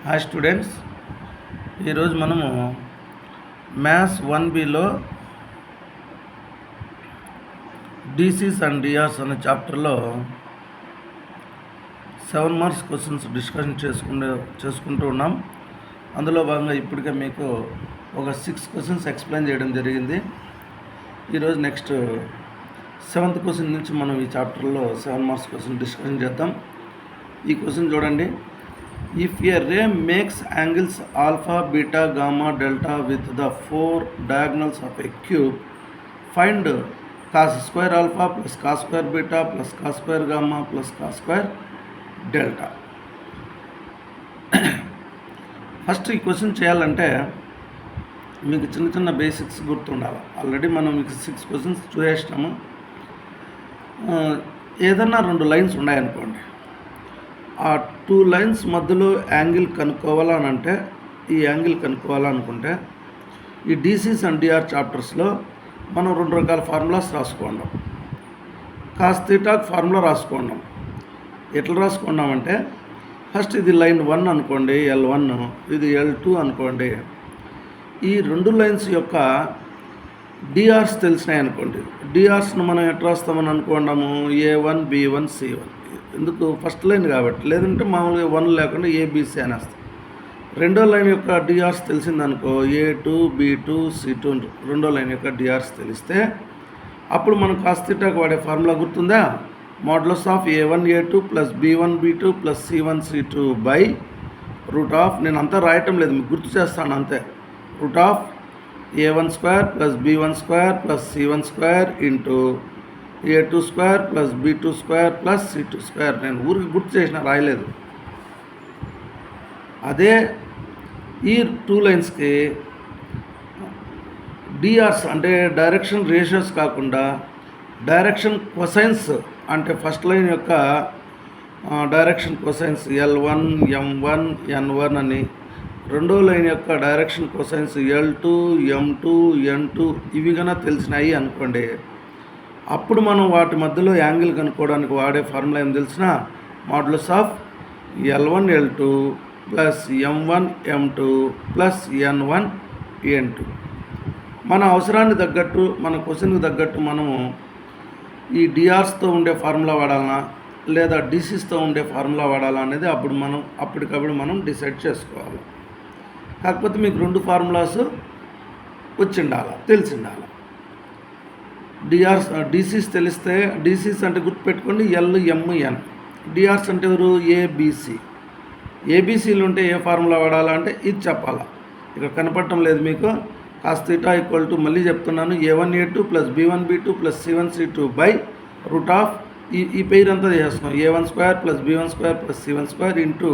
Hi students, ఈరోజు మనము maths 1Bలో DCs and DRs అనే చాప్టర్లో 7 మార్క్స్ క్వశ్చన్స్ డిస్కషన్ చేసుకుంటూ ఉన్నాం. అందులో భాగంగా ఇప్పటికే మీకు ఒక 6 క్వశ్చన్స్ ఎక్స్ప్లెయిన్ చేయడం జరిగింది. ఈరోజు నెక్స్ట్ 7th క్వశ్చన్ నుంచి మనం ఈ చాప్టర్లో 7 మార్క్స్ క్వశ్చన్ డిస్కషన్ చేద్దాం. ఈ క్వశ్చన్ చూడండి. If a ray makes angles alpha, beta, gamma, delta with the 4 diagonals of a cube, find cos square alpha plus cos square beta plus cos square gamma plus cos square delta. First ఈ question చేయాలంటే మీకు చిన్న చిన్న basics గుర్తుండాలి. Already మనం మీకు 6 questions చూసేసినాము. ఏదన్నా 2 lines ఉన్నాయనుకోండి, ఆ 2 లైన్స్ మధ్యలో యాంగిల్ కనుక్కోవాలనంటే ఈ యాంగిల్ కనుక్కోవాలనుకుంటే ఈ డీసీస్ అండ్ డిఆర్ చాప్టర్స్లో మనం 2 రకాల ఫార్ములాస్ రాసుకున్నాం. కాస్ థీటాకు ఫార్ములా రాసుకున్నాం. ఎట్లా రాసుకున్నామంటే ఫస్ట్ ఇది లైన్ 1 అనుకోండి, L1, ఇది L2 అనుకోండి. ఈ 2 లైన్స్ యొక్క డిఆర్స్ తెలిసినాయి అనుకోండి. డిఆర్స్ను మనం ఎట్లా రాస్తామని అనుకున్నాము, A1, B1, C1. ఎందుకు ఫస్ట్ లైన్ కాబట్టి, లేదంటే మామూలుగా 1 లేకుండా ఏబిసి అనేస్తాం. రెండో లైన్ యొక్క డిఆర్స్ తెలిసిందనుకో, A2, B2, C2 రెండో లైన్ యొక్క డిఆర్స్ తెలిస్తే అప్పుడు మనం కాస్ థీటాకు వాడే ఫార్ములా గుర్తుందా? Modulus of A1 A2 plus B1 B2 plus C1 C2 by root of, నేను అంతా రాయటం లేదు, మీకు గుర్తు చేస్తాను అంతే, root of A1 square plus B1 square plus C1 square into A2 square plus B2 square plus C2 square. నేను ఊరికి గుర్తు చేసిన, రాయలేదు. అదే ఈ 2 లైన్స్కి డిఆర్స్ అంటే డైరెక్షన్ రేషియోస్ కాకుండా డైరెక్షన్ కొసైన్స్, అంటే ఫస్ట్ లైన్ యొక్క direction cosines L1, M1, N1 అని, రెండో లైన్ యొక్క direction cosines L2, M2, N2 ఇవి కన్నా తెలిసినాయి అనుకోండి. అప్పుడు మనం వాటి మధ్యలో యాంగిల్ కనుక్కోవడానికి వాడే ఫార్ములా ఏం తెలిసిన, modulus of L1 L2 plus M1 M2 plus N1 N2. మన అవసరాన్ని తగ్గట్టు, మన క్వశ్చన్కి తగ్గట్టు మనము ఈ డిఆర్స్తో ఉండే ఫార్ములా వాడాలన్నా లేదా డీసీస్తో ఉండే ఫార్ములా వాడాలా అనేది అప్పటికప్పుడు మనం డిసైడ్ చేసుకోవాలి. కాకపోతే మీకు 2 ఫార్ములాస్ తెలిసిండాలి. డీసీస్ తెలిస్తే, డీసీస్ అంటే గుర్తుపెట్టుకోండి LMN, డిఆర్స్ అంటే ఎవరు, ఏబిసి. ఏబిసిలు ఉంటే ఏ ఫార్ములా వాడాలంటే ఇది చెప్పాలా, ఇక కనపడటం లేదు మీకు. కాస్ థీటా ఈక్వల్ టు, మళ్ళీ చెప్తున్నాను, A1 A2 plus B1 B2 plus C1 C2 by root of ఈ పేరు అంతా తీసేస్తున్నాం, A1 square plus B1 square plus C1 square into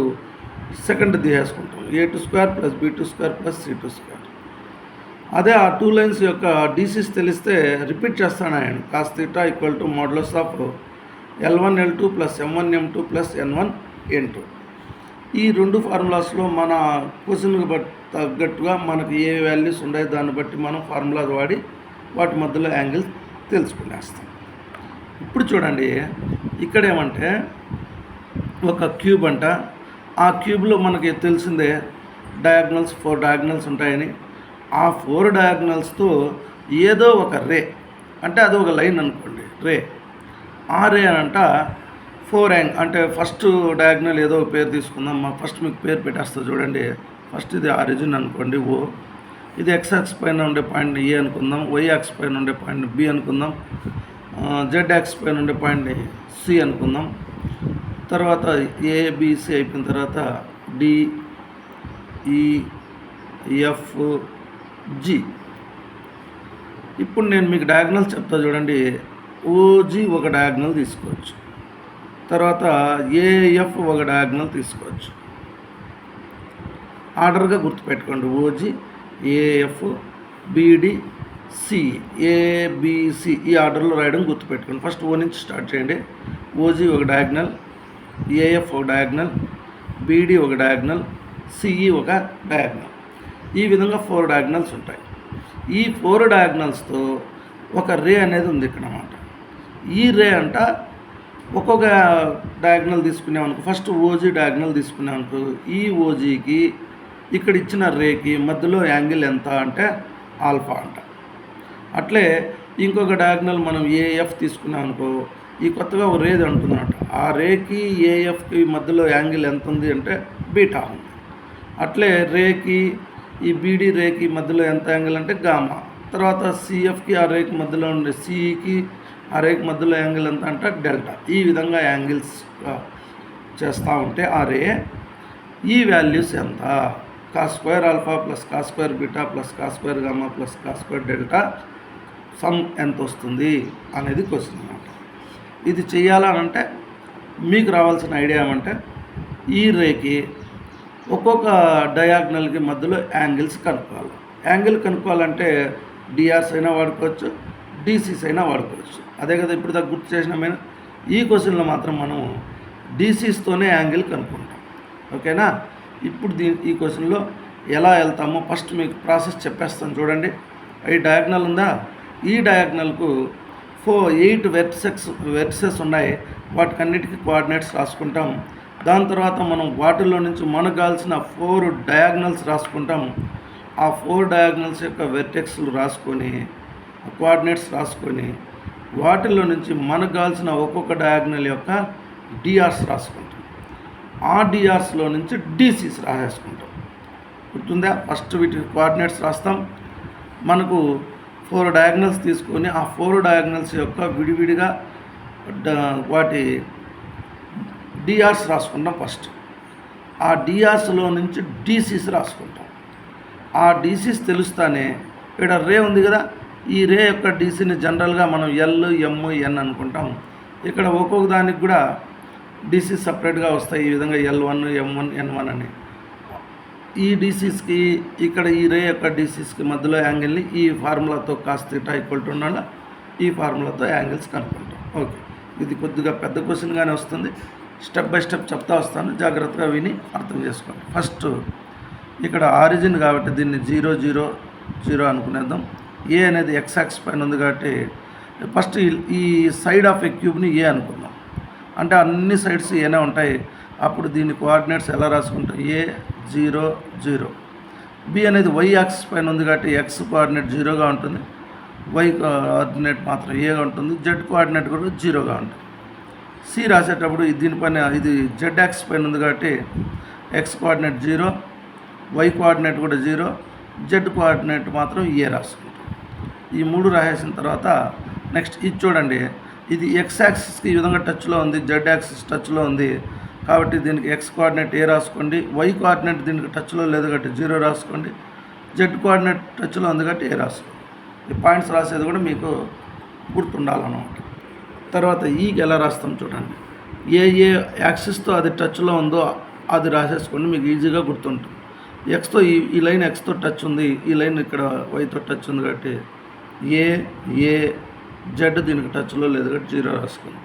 second తీసేసుకుంటాం, A2 square plus B2 square plus C2 square. అదే ఆ 2 lines యొక్క డీసీస్ తెలిస్తే repeat చేస్తాను ఆయన. Cos theta equal to modulus of L1 L2 plus M1 M2 plus N1 N2. ఈ 2 ఫార్ములాస్లో మన క్వశ్చన్కి తగ్గట్టుగా మనకు ఏ వాల్యూస్ ఉన్నాయి దాన్ని బట్టి మనం ఫార్ములా వాడి వాటి మధ్యలో యాంగిల్ తెలుసుకునేస్తాం. ఇప్పుడు చూడండి, ఇక్కడ ఏమంటే ఒక క్యూబ్ అంట. ఆ క్యూబ్లో మనకి తెలిసిందే డయాగ్నల్స్ 4 డయాగ్నల్స్ ఉంటాయని. ఆ 4 డయాగ్నల్స్తో ఏదో ఒక రే, అంటే అది ఒక లైన్ అనుకోండి, రే. ఆ రే అనంట 4 అంటే ఫస్ట్ డయాగ్నల్ ఏదో ఒక పేరు తీసుకుందాం. ఫస్ట్ మీకు పేరు పెట్టేస్తా చూడండి. ఫస్ట్ ఇది ఆరిజిన్ అనుకోండి, O. ఇది X యాక్స్ పైన ఉండే పాయింట్ A అనుకుందాం, Y యాక్స్ పైన ఉండే పాయింట్ B అనుకుందాం, Z యాక్స్ పైన ఉండే పాయింట్ C అనుకుందాం. తర్వాత ABC అయిపోయిన తర్వాత D, E, F, G. ఇప్పుడు నేను మీకు డయాగ్నల్ చెప్తా చూడండి. OG ఒక డయాగ్నల్ తీసుకోవచ్చు, తర్వాత AF ఒక డయాగ్నల్ తీసుకోవచ్చు. ఆర్డర్గా గుర్తుపెట్టుకోండి, OG, AF, BD, C, ABC ఈ ఆర్డర్లో రాయడం గుర్తుపెట్టుకోండి. ఫస్ట్ O నుంచి స్టార్ట్ చేయండి. OG ఒక డయాగ్నల్, AF ఒక డయాగ్నల్, BD ఒక డయాగ్నల్, CE ఒక డయాగ్నల్. ఈ విధంగా 4 డయాగ్నల్స్ ఉంటాయి. ఈ 4 డయాగ్నల్స్తో ఒక రే అనేది ఉంది ఇక్కడ అన్నమాట. ఈ రే అంట ఒక్కొక్క డయాగ్నల్ తీసుకున్నామనుకో, ఫస్ట్ ఓజీ డయాగ్నల్ తీసుకున్నామనుకో, ఈ ఓజీకి ఇక్కడ ఇచ్చిన రేకి మధ్యలో యాంగిల్ ఎంత అంటే ఆల్ఫా అంట. అట్లే ఇంకొక డయాగ్నల్ మనం ఏఎఫ్ తీసుకున్నాం అనుకో, ఈ కొత్తగా ఒక రేది అంటున్నట్టు, ఆ రేకి ఏఎఫ్కి మధ్యలో యాంగిల్ ఎంత ఉంది అంటే బీటా ఉంది. అట్లే రేకి ఈ బీడీ రేకి మధ్యలో ఎంత యాంగిల్ అంటే గామా. తర్వాత సిఎఫ్కి ఆ రేకి మధ్యలో ఉండే సిఈకి ఆ రేకి మధ్యలో యాంగిల్ ఎంత అంటే డెల్టా. ఈ విధంగా యాంగిల్స్ చేస్తూ ఉంటే ఆ రే ఈ వాల్యూస్ ఎంత, cos square alpha plus cos square beta plus cos square gamma plus cos square delta some ఎంత వస్తుంది అనేది క్వశ్చన్ అన్నమాట. ఇది చేయాలనంటే మీకు రావాల్సిన ఐడియా ఏమంటే, ఈ రేకి ఒక్కొక్క డయాగ్నల్కి మధ్యలో యాంగిల్స్ కనుక్కోవాలి. యాంగిల్ కనుక్కోవాలంటే డిఆర్స్ అయినా వాడుకోవచ్చు, డీసీస్ అయినా వాడుకోవచ్చు. అదే కదా ఇప్పుడు దాకా గుర్తు చేసినామైనా. ఈ క్వశ్చన్లో మాత్రం మనం డీసీస్తోనే యాంగిల్ కనుక్కుంటాం. ఓకేనా? ఇప్పుడు ఈ క్వశ్చన్లో ఎలా వెళ్తామో ఫస్ట్ మీకు ప్రాసెస్ చెప్పేస్తాను చూడండి. ఈ డయాగ్నల్ ఉందా, ఈ డయాగ్నల్కు 8 వెర్టిసెస్ ఉన్నాయి. వాటికన్నిటికీ కోఆర్డినేట్స్ రాసుకుంటాం. దాని తర్వాత మనం వాటిల్లో నుంచి మనకు కావాల్సిన 4 డయాగ్నల్స్ రాసుకుంటాం. ఆ 4 డయాగ్నల్స్ యొక్క వెర్టెక్స్లు రాసుకొని కోఆర్డినేట్స్ రాసుకొని వాటిల్లో నుంచి మనకు కావాల్సిన ఒక్కొక్క డయాగ్నల్ యొక్క డిఆర్స్ రాసుకుంటాం. ఆ డిఆర్స్లో నుంచి డీసీస్ రాసేసుకుంటాం. గుర్తుందా? ఫస్ట్ వీటి కోఆర్డినేట్స్ రాస్తాం. మనకు 4 డయాగ్నల్స్ తీసుకొని ఆ 4 డయాగ్నల్స్ యొక్క విడివిడిగా వాటి డిఆర్స్ రాసుకుంటాం ఫస్ట్. ఆ డిఆర్స్లో నుంచి డీసీస్ రాసుకుంటాం. ఆ డీసీస్ తెలుస్తానే ఇక్కడ రే ఉంది కదా, ఈ రే యొక్క డీసీని జనరల్గా మనం ఎల్ ఎమ్ ఎన్ అనుకుంటాం. ఇక్కడ ఒక్కొక్క దానికి కూడా డీసీస్ సపరేట్గా వస్తాయి. ఈ విధంగా L1 M1 N1 అని. ఈ డీసీస్కి ఇక్కడ ఈ రే యొక్క డీసీస్కి మధ్యలో యాంగిల్ని ఈ ఫార్ములాతో కాస్ థీటా ఈక్వల్ టు ఉండాలి. ఈ ఫార్ములాతో యాంగిల్స్ కనుక్కుంటాం. ఓకే, ఇది కొద్దిగా పెద్ద క్వశ్చన్గానే వస్తుంది. స్టెప్ బై స్టెప్ చెప్తా వస్తాను, జాగ్రత్తగా విని అర్థం చేసుకోండి. ఫస్ట్ ఇక్కడ ఆరిజిన్ కాబట్టి దీన్ని 0 0 0 అనుకునేద్దాం. ఏ అనేది ఎక్స్ యాక్సిస్ పైన ఉంది కాబట్టి ఫస్ట్ ఈ సైడ్ ఆఫ్ ఏ క్యూబ్ని ఏ అనుకుందాం. అంటే అన్ని సైడ్స్ ఏనే ఉంటాయి. అప్పుడు దీని కోఆర్డినేట్స్ ఎలా రాసుకుంటాం, ఏ 0 0. బి అనేది వై యాక్సిస్ పైన ఉంది కాబట్టి ఎక్స్ కోఆర్డినేట్ 0గా ఉంటుంది, వై కోఆర్డినేట్ మాత్రం ఏగా ఉంటుంది, జెడ్ కోఆర్డినేట్ కూడా 0గా ఉంటుంది. సి రాసేటప్పుడు దీనిపైన ఇది జెడ్ యాక్సిస్ పైన ఉంది కాబట్టి ఎక్స్ కోఆర్డినేట్ 0, వై కోఆర్డినేట్ కూడా 0, జెడ్ కోఆర్డినేట్ మాత్రం ఏ రాసుకుంటాం. ఈ 3 రాసేసిన తర్వాత నెక్స్ట్ ఇది చూడండి, ఇది ఎక్స్ యాక్సిస్కి ఈ విధంగా టచ్లో ఉంది, జెడ్ యాక్సిస్ టచ్లో ఉంది కాబట్టి దీనికి ఎక్స్ కోఆర్డినేట్ ఏ రాసుకోండి, వై కోఆర్డినేట్ దీనికి టచ్లో లేదు కాబట్టి 0 రాసుకోండి, జెడ్ కోఆర్డినేట్ టచ్లో ఉంది కాబట్టి ఏ రాసుకోండి. ఈ పాయింట్స్ రాసేది కూడా మీకు గుర్తుండాలన్నమాట. తర్వాత ఈకి ఎలా రాస్తాం చూడండి, ఏ యాక్సిస్తో అది టచ్లో ఉందో అది రాసేసుకోండి, మీకు ఈజీగా గుర్తుంటుంది. ఎక్స్తో ఈ లైన్ ఎక్స్తో టచ్ ఉంది, ఈ లైన్ ఇక్కడ వైతో టచ్ ఉంది కాబట్టి ఏ జెడ్ దీనికి టచ్లో లేదు కాబట్టి 0 రాసుకోండి.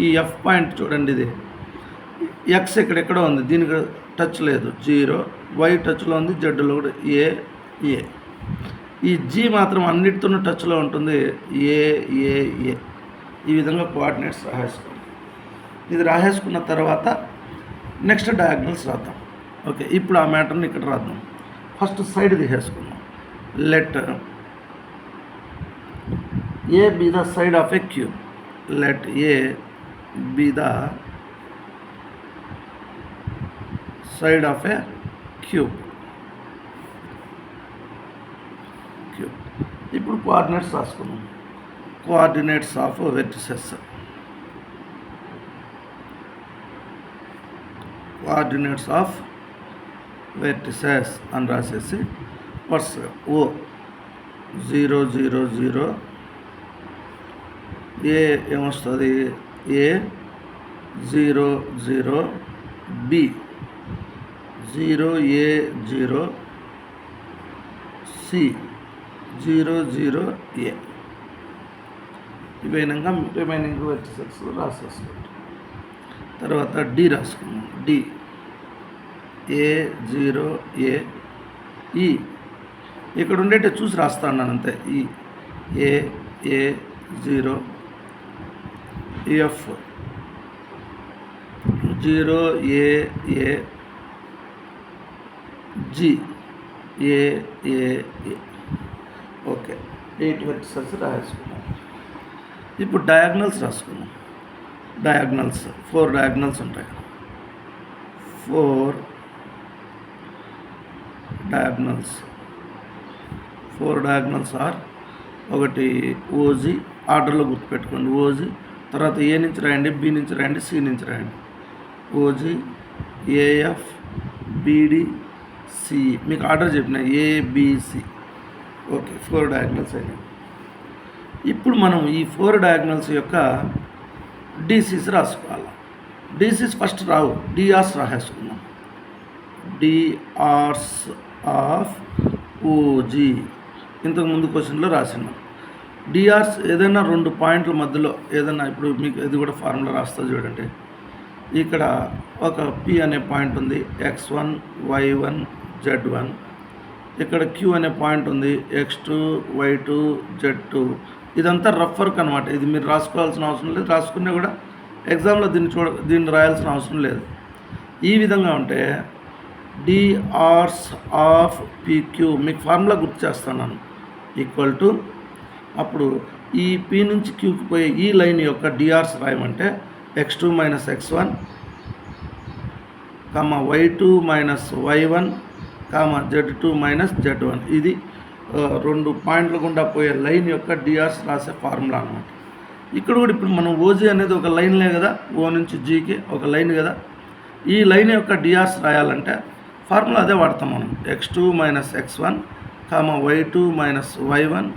ఈ ఎఫ్ పాయింట్ చూడండి, ఇది ఎక్స్ ఇక్కడెక్కడో ఉంది, దీనికి టచ్ లేదు 0, వై టచ్లో ఉంది, జెడ్లో కూడా ఏ. ఈ జీ మాత్రం అన్నిటితోనూ టచ్లో ఉంటుంది, ఏ. ఈ విధంగా కోఆర్డినేట్స్ రాసేసుకోండి. ఇది రాసేసుకున్న తర్వాత నెక్స్ట్ డయాగ్నల్స్ రాద్దాం. ఓకే, ఇప్పుడు ఆ మ్యాటర్ని ఇక్కడ రాద్దాం. ఫస్ట్ సైడ్ తీసేసుకుందాం. Let A be the side of a cube. Let A be the side of a cube. ఇప్పుడు కోఆర్డినేట్స్ రాసుకున్నాం. Coordinates of vertices. Coordinates of vertices అని రాసేసి వరుసగా ఓ 0 0 0, ఏ ఏమొస్తుంది, A 0 0, B 0 A 0, C 0 0 A. ఇవేనంగా remaining vertices రాసేసుకుంటాం. తర్వాత D రాసుకున్నాం. D A 0 A. ఈ ఇక్కడ ఉండేటి చూసి రాస్తాను అంతే. ఈ ఏ 0, F 0 A A G A A A. Okay, 8 vertices రాసుకున్నాం. ఇప్పుడు డయాగ్నల్స్ రాసుకున్నాం. డయాగ్నల్స్ 4 డయాగ్నల్స్ ఉంటాయి. 4 డయాగ్నల్స్ ఆర్ ఒకటి ఓజీ, ఆర్డర్లో గుర్తుపెట్టుకోండి. ఓజీ తర్వాత ఏ నుంచి రాయండి, బి నుంచి రాయండి, సి నుంచి రాయండి. OG, AF, BD, C. మీకు ఆర్డర్ చెప్పిన ఏబిసి. ఓకే, 4 డయాగ్నల్స్ అయినాయి. ఇప్పుడు మనం ఈ 4 డయాగ్నల్స్ యొక్క డీసీస్ రాసుకోవాలి. డీసీస్ ఫస్ట్ రావు, డిఆర్స్ రాసేసుకుందాం. డిఆర్స్ ఆఫ్ ఓజీ ఇంతకుముందు క్వశ్చన్లో రాసినాం. డిఆర్స్ ఏదైనా 2 పాయింట్ల మధ్యలో ఏదైనా, ఇప్పుడు మీకు ఇది కూడా ఫార్ములా రాస్తా చూడండి. ఇక్కడ ఒక పి అనే పాయింట్ ఉంది, x1 y1 z1. ఇక్కడ క్యూ అనే పాయింట్ ఉంది, x2 y2 z2. ఇదంతా రఫ్ వర్క్ అనమాట. ఇది మీరు రాసుకోవాల్సిన అవసరం లేదు, రాసుకున్నా కూడా ఎగ్జామ్లో దీన్ని రాయాల్సిన అవసరం లేదు. ఈ విధంగా ఉంటే డిఆర్స్ ఆఫ్ పిక్యూ మీకు ఫార్ములా గుర్తు చేస్తున్నాను, ఈక్వల్ టు అప్పుడు ఈ పి నుంచి క్యూకి పోయే ఈ లైన్ యొక్క డిఆర్స్ రాయమంటే x2 minus x1 y2 minus y1 z2 minus z1. ఇది 2 పాయింట్ల గుండా పోయే లైన్ యొక్క డిఆర్స్ రాసే ఫార్ములా అనమాట. ఇక్కడ కూడా ఇప్పుడు మనం ఓజీ అనేది ఒక లైన్లే కదా, ఓ నుంచి జీకి ఒక లైన్ కదా. ఈ లైన్ యొక్క డిఆర్స్ రాయాలంటే ఫార్ములా అదే వాడతాం మనం. x2 minus x1 y2 minus y1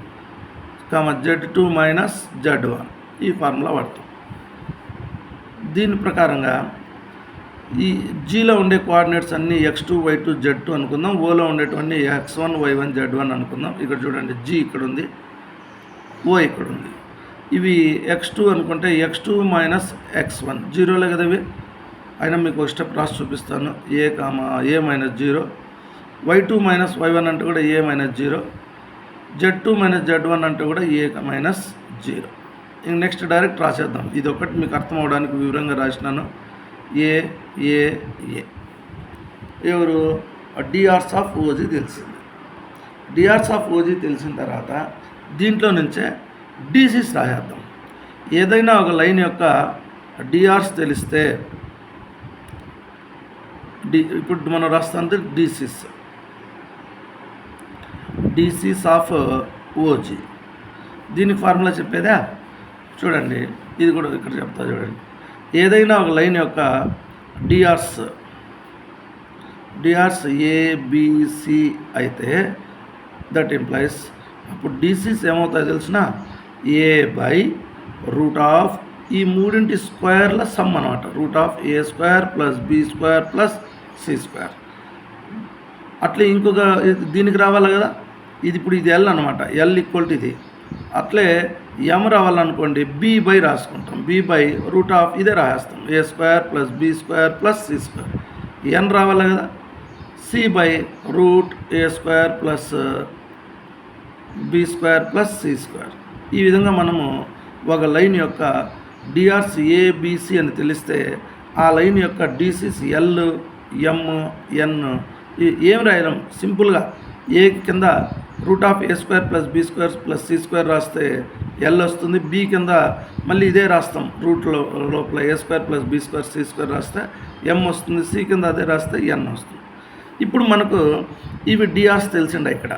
z2 minus z1. ఈ ఫార్ములా వాడతాం. దీని ప్రకారంగా ఈ జీలో ఉండే కోఆర్డినేట్స్ అన్నీ x2 y2 z2 అనుకుందాం. ఓలో ఉండేటువంటి x1 y1 z1 అనుకుందాం. ఇక్కడ చూడండి, జీ ఇక్కడ ఉంది, ఓ ఇక్కడ ఉంది. ఇవి x2 అనుకుంటే x2 మైనస్ x1 జీరోలే కదా ఇవి. అయినా మీకు ఒక స్టెప్ రాసి చూపిస్తాను. ఏ మైనస్ 0, y2 మైనస్ y1 అంటే కూడా ఏ మైనస్ 0, z2 మైనస్ z1 అంటే కూడా ఏ మైనస్ 0. ఇంక నెక్స్ట్ డైరెక్ట్ రాసేద్దాం. ఇది ఒకటి మీకు అర్థం అవడానికి వివరంగా రాసినాను. ఏ ఏ ఏ ఎవరు డిఆర్స్ ఆఫ్ ఓజీ తెలిసింది. డిఆర్స్ ఆఫ్ ఓజీ తెలిసిన తర్వాత దీంట్లో నుంచే డీసీస్ రాసేద్దాం. ఏదైనా ఒక లైన్ యొక్క డిఆర్స్ తెలిస్తే ఇప్పుడు మనం రాస్తుంది డీసీస్ ఆఫ్ ఓజీ. దీనికి ఫార్ములా చెప్పేదా చూడండి, ఇది కూడా ఇక్కడ చెప్తా చూడండి. ఏదైనా ఒక లైన్ యొక్క డిఆర్స్ ఏబిసి అయితే దట్ ఇంప్లైస్ అప్పుడు డీసీస్ ఏమవుతాయో తెలిసిన ఏ బై రూట్ ఆఫ్ ఈ మూడింటి స్క్వేర్ల సమ్ అనమాట. Root of A square plus B square plus C square. అట్లే ఇంకొక దీనికి రావాలి కదా, ఇది ఇప్పుడు ఇది ఎల్ అనమాట. ఎల్ ఈక్వల్ టు ఇది. అట్లే ఎం రావాలనుకోండి, బి బై రాసుకుంటాం. బి బై రూట్ ఆఫ్ ఇదే రాసేస్తాం, A square plus B square plus C square. N రావాలి కదా, C by root A square plus B square plus C square. ఈ విధంగా మనము ఒక లైన్ యొక్క డిఆర్స్ ఏబిసి అని తెలిస్తే ఆ లైన్ యొక్క డీసీస్ ఎల్ ఎం ఎన్ ఏం రాయడం సింపుల్గా ఏ కింద root of A square plus B square plus C square రాస్తే ఎల్ వస్తుంది. బి కింద మళ్ళీ ఇదే రాస్తాం, రూట్లో లోపల A square plus B square C square రాస్తే ఎం వస్తుంది. సి కింద అదే రాస్తే ఎన్ వస్తుంది. ఇప్పుడు మనకు ఇవి డిఆర్స్ తెలిసిండ. ఇక్కడ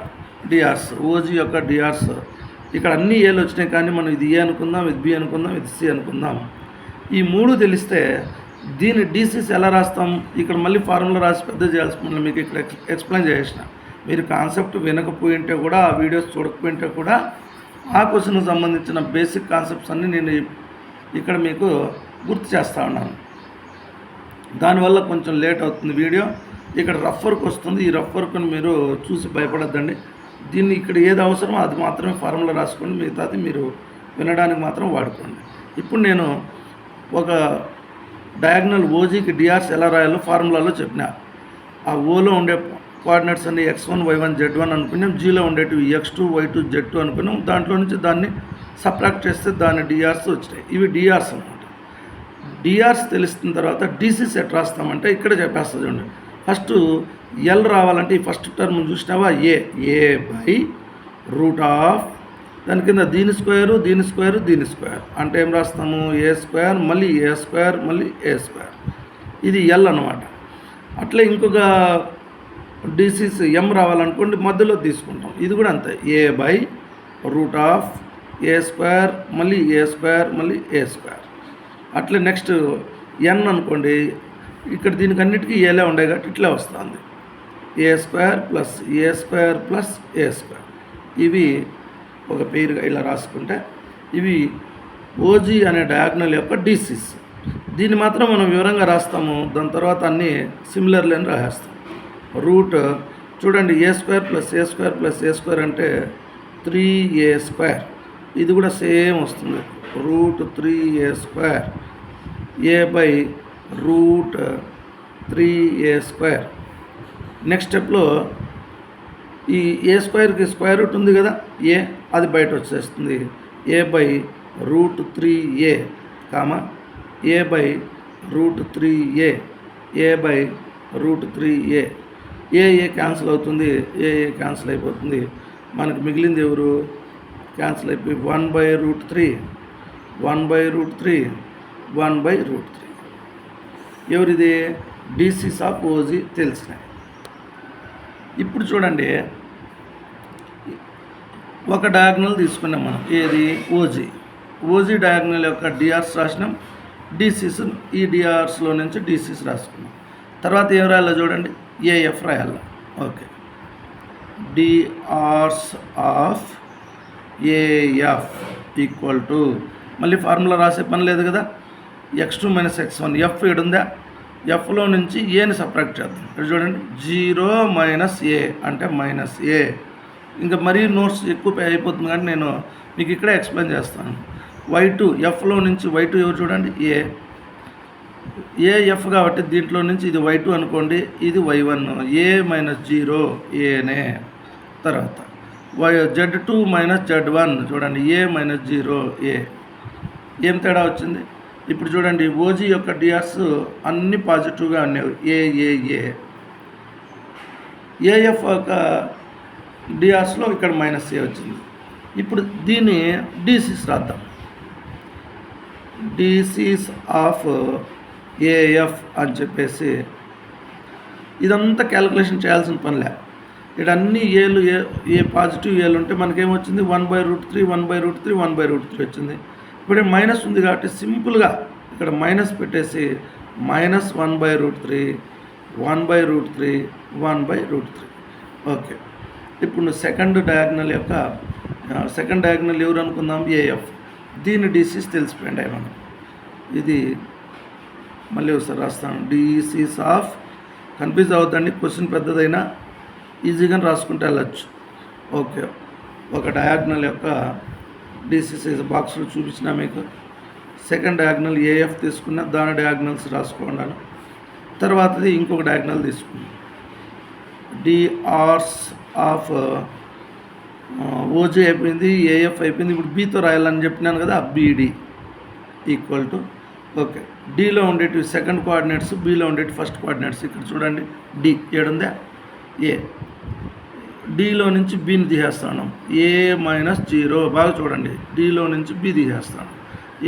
డిఆర్స్ ఓజీ యొక్క డిఆర్స్ ఇక్కడ అన్ని ఏలు వచ్చినాయి, కానీ మనం ఇది ఏ అనుకుందాం, ఇది బి అనుకుందాం, ఇది సి అనుకుందాం. ఈ మూడు తెలిస్తే దీని డీసీస్ ఎలా రాస్తాం, ఇక్కడ మళ్ళీ ఫార్ములా రాసి పెద్ద చేయాల్సిన మీకు ఇక్కడ ఎక్స్ప్లెయిన్ చేసిన. మీరు కాన్సెప్ట్ వినకపోయింటే కూడా, ఆ వీడియోస్ చూడకపోయింటే కూడా ఆ క్వశ్చన్కి సంబంధించిన బేసిక్ కాన్సెప్ట్స్ అన్నీ నేను ఇక్కడ మీకు గుర్తు చేస్తూ ఉన్నాను. దానివల్ల కొంచెం లేట్ అవుతుంది వీడియో. ఇక్కడ రఫ్ వర్క్ వస్తుంది. ఈ రఫ్ వర్క్ని మీరు చూసి భయపడద్దండి. దీన్ని ఇక్కడ ఏది అవసరమో అది మాత్రమే ఫార్ములా రాసుకోండి, మిగతాది మీరు వినడానికి మాత్రం వాడుకోండి. ఇప్పుడు నేను ఒక డయాగ్నల్ ఓజీకి డిఆర్స్ ఎలా రాయాలో ఫార్ములాలో చెప్పిన. ఆ ఓలో ఉండే కోఆర్డినేట్స్ అన్ని x1 y1 z1 అనుకున్నాం. జీలో ఉండేటివి x2 y2 z2 అనుకున్నాం. దాంట్లో నుంచి దాన్ని సబ్ట్రాక్ట్ చేస్తే దాని డిఆర్స్ వచ్చినాయి. ఇవి డిఆర్స్ అనమాట. డిఆర్స్ తెలిసిన తర్వాత డీసీస్ ఎట్లా రాస్తామంటే ఇక్కడ చెప్పేస్తుంది చూడండి. ఫస్ట్ ఎల్ రావాలంటే ఈ ఫస్ట్ టర్మ్ చూసినావా, ఏ బై రూట్ ఆఫ్ దాని కింద దీని స్క్వేరు దీని స్క్వేరు దీని స్క్వేర్ అంటే ఏం రాస్తాము, ఏ స్క్వేర్ మళ్ళీ ఏ స్క్వేర్ మళ్ళీ ఏ స్క్వేర్, ఇది ఎల్ అనమాట. అట్లే ఇంకొక డీసీస్ ఎం రావాలనుకోండి మధ్యలో తీసుకుంటాం, ఇది కూడా అంతే, A by root of A square మళ్ళీ ఏ స్క్వేర్ మళ్ళీ ఏ స్క్వేర్. అట్లే నెక్స్ట్ ఎన్ అనుకోండి, ఇక్కడ దీనికి అన్నిటికీ ఏలే ఉండే కాబట్టి ఇట్లా వస్తుంది, ఏ square plus a square plus a square. ఇవి ఒక పేరుగా ఇలా రాసుకుంటే ఇవి ఓజీ అనే డయాగ్నల్ యొక్క డీసీస్. దీన్ని మాత్రం మనం వివరంగా రాస్తాము, దాని తర్వాత అన్నీ సిమిలర్లీ అని రాసేస్తాం. రూట్ చూడండి, a square plus a square plus a square అంటే 3a స్క్వేర్, ఇది కూడా సేమ్ వస్తుంది, root 3a square, a by root 3a square. Next స్టెప్లో ఈ ఏ స్క్వేర్కి స్క్వేర్ రూట్ ఉంది కదా, ఏ అది బయట వచ్చేస్తుంది, A by root 3a comma A by root 3a, A by root 3a. A cancel అవుతుంది, ఏ క్యాన్సిల్ అయిపోతుంది, మనకు మిగిలింది ఎవరు, క్యాన్సిల్ అయిపోయి 1/√3, 1/√3, 1/√3. ఎవరిది, డీసీస్ ఆఫ్ ఓజీ తెలిసినాయి. ఇప్పుడు చూడండి, ఒక డయాగ్నల్ తీసుకున్నాం మనం, ఏది ఓజీ డయాగ్నల్ యొక్క డిఆర్స్ రాసినాం, డీసీస్ ఈ డిఆర్స్లో నుంచి డీసీస్ రాసుకున్నాం. తర్వాత ఏం రాయాలో చూడండి, ఏఎఫ్ రాయాలి. Okay, DRs of AF equal to, మళ్ళీ ఫార్ములా రాసే పని లేదు కదా, x2 - x1, ఎఫ్ ఏడుందా, ఎఫ్లో నుంచి ఏని సబ్ట్రాక్ట్ చేద్దాం. ఇక్కడ చూడండి, 0 - a అంటే -a. ఇంకా మరీ నోట్స్ ఎక్కువ అయిపోతుంది కానీ నేను మీకు ఇక్కడే ఎక్స్ప్లెయిన్ చేస్తాను. y2 ఎఫ్లో నుంచి y2 ఎవరు చూడండి, ఏఎఫ్ కాబట్టి దీంట్లో నుంచి ఇది y2 అనుకోండి, ఇది y1, a - 0 ఏనే. తర్వాత z2 - z1 చూడండి, a - 0 ఏ. ఏం తేడా వచ్చింది, ఇప్పుడు చూడండి ఓజీ యొక్క డిఆర్స్ అన్ని పాజిటివ్గా అనేవి, ఏ. ఏఎఫ్ యొక్క డిఆర్స్లో ఇక్కడ -a వచ్చింది. ఇప్పుడు దీన్ని డీసీస్ రాద్దాం, డీసీస్ ఆఫ్ ఏఎఫ్ అని చెప్పేసి. ఇదంతా క్యాలిక్యులేషన్ చేయాల్సిన పనిలే, ఇక్కడ అన్ని ఏలు ఏ పాజిటివ్ ఏలు ఉంటే మనకేమొచ్చింది, 1/√3, 1/√3, 1/√3 వచ్చింది. ఇప్పుడు మైనస్ ఉంది కాబట్టి సింపుల్గా ఇక్కడ మైనస్ పెట్టేసి -1/√3, 1/√3, 1/√3. ఓకే, ఇప్పుడు సెకండ్ డయాగ్నల్ ఎవరు అనుకుందాం, ఏఎఫ్. దీని డీసీస్ తెలిసిపోయింది మనం. ఇది మళ్ళీ ఒకసారి రాస్తాను, డీసీస్ ఆఫ్, కన్ఫ్యూజ్ అవుతుందండి, క్వశ్చన్ పెద్దదైనా ఈజీగా రాసుకుంటే వెళ్ళచ్చు. ఓకే, ఒక డయాగ్నల్ యొక్క డీసీస్ బాక్స్లో చూపించిన మీకు. సెకండ్ డయాగ్నల్ ఏఎఫ్ తీసుకున్న, దాని డయాగ్నల్స్ రాసుకున్నాను. తర్వాతది ఇంకొక డయాగ్నల్ తీసుకున్నాను, డిఆర్స్ ఆఫ్ ఓజీ అయిపోయింది, ఏఎఫ్ అయిపోయింది. ఇప్పుడు బీతో రాయాలని చెప్పినాను కదా, బీడి ఈక్వల్ టు, ఓకే, డీలో ఉండేటివి సెకండ్ కోఆర్డినేట్స్, బీలో ఉండేటి ఫస్ట్ కోఆర్డినేట్స్. ఇక్కడ చూడండి, డి ఏడుందా, ఏ. డీలో నుంచి బీని తీసేస్తాను, a - 0. బాగా చూడండి, డీలో నుంచి బి తీసేస్తాను,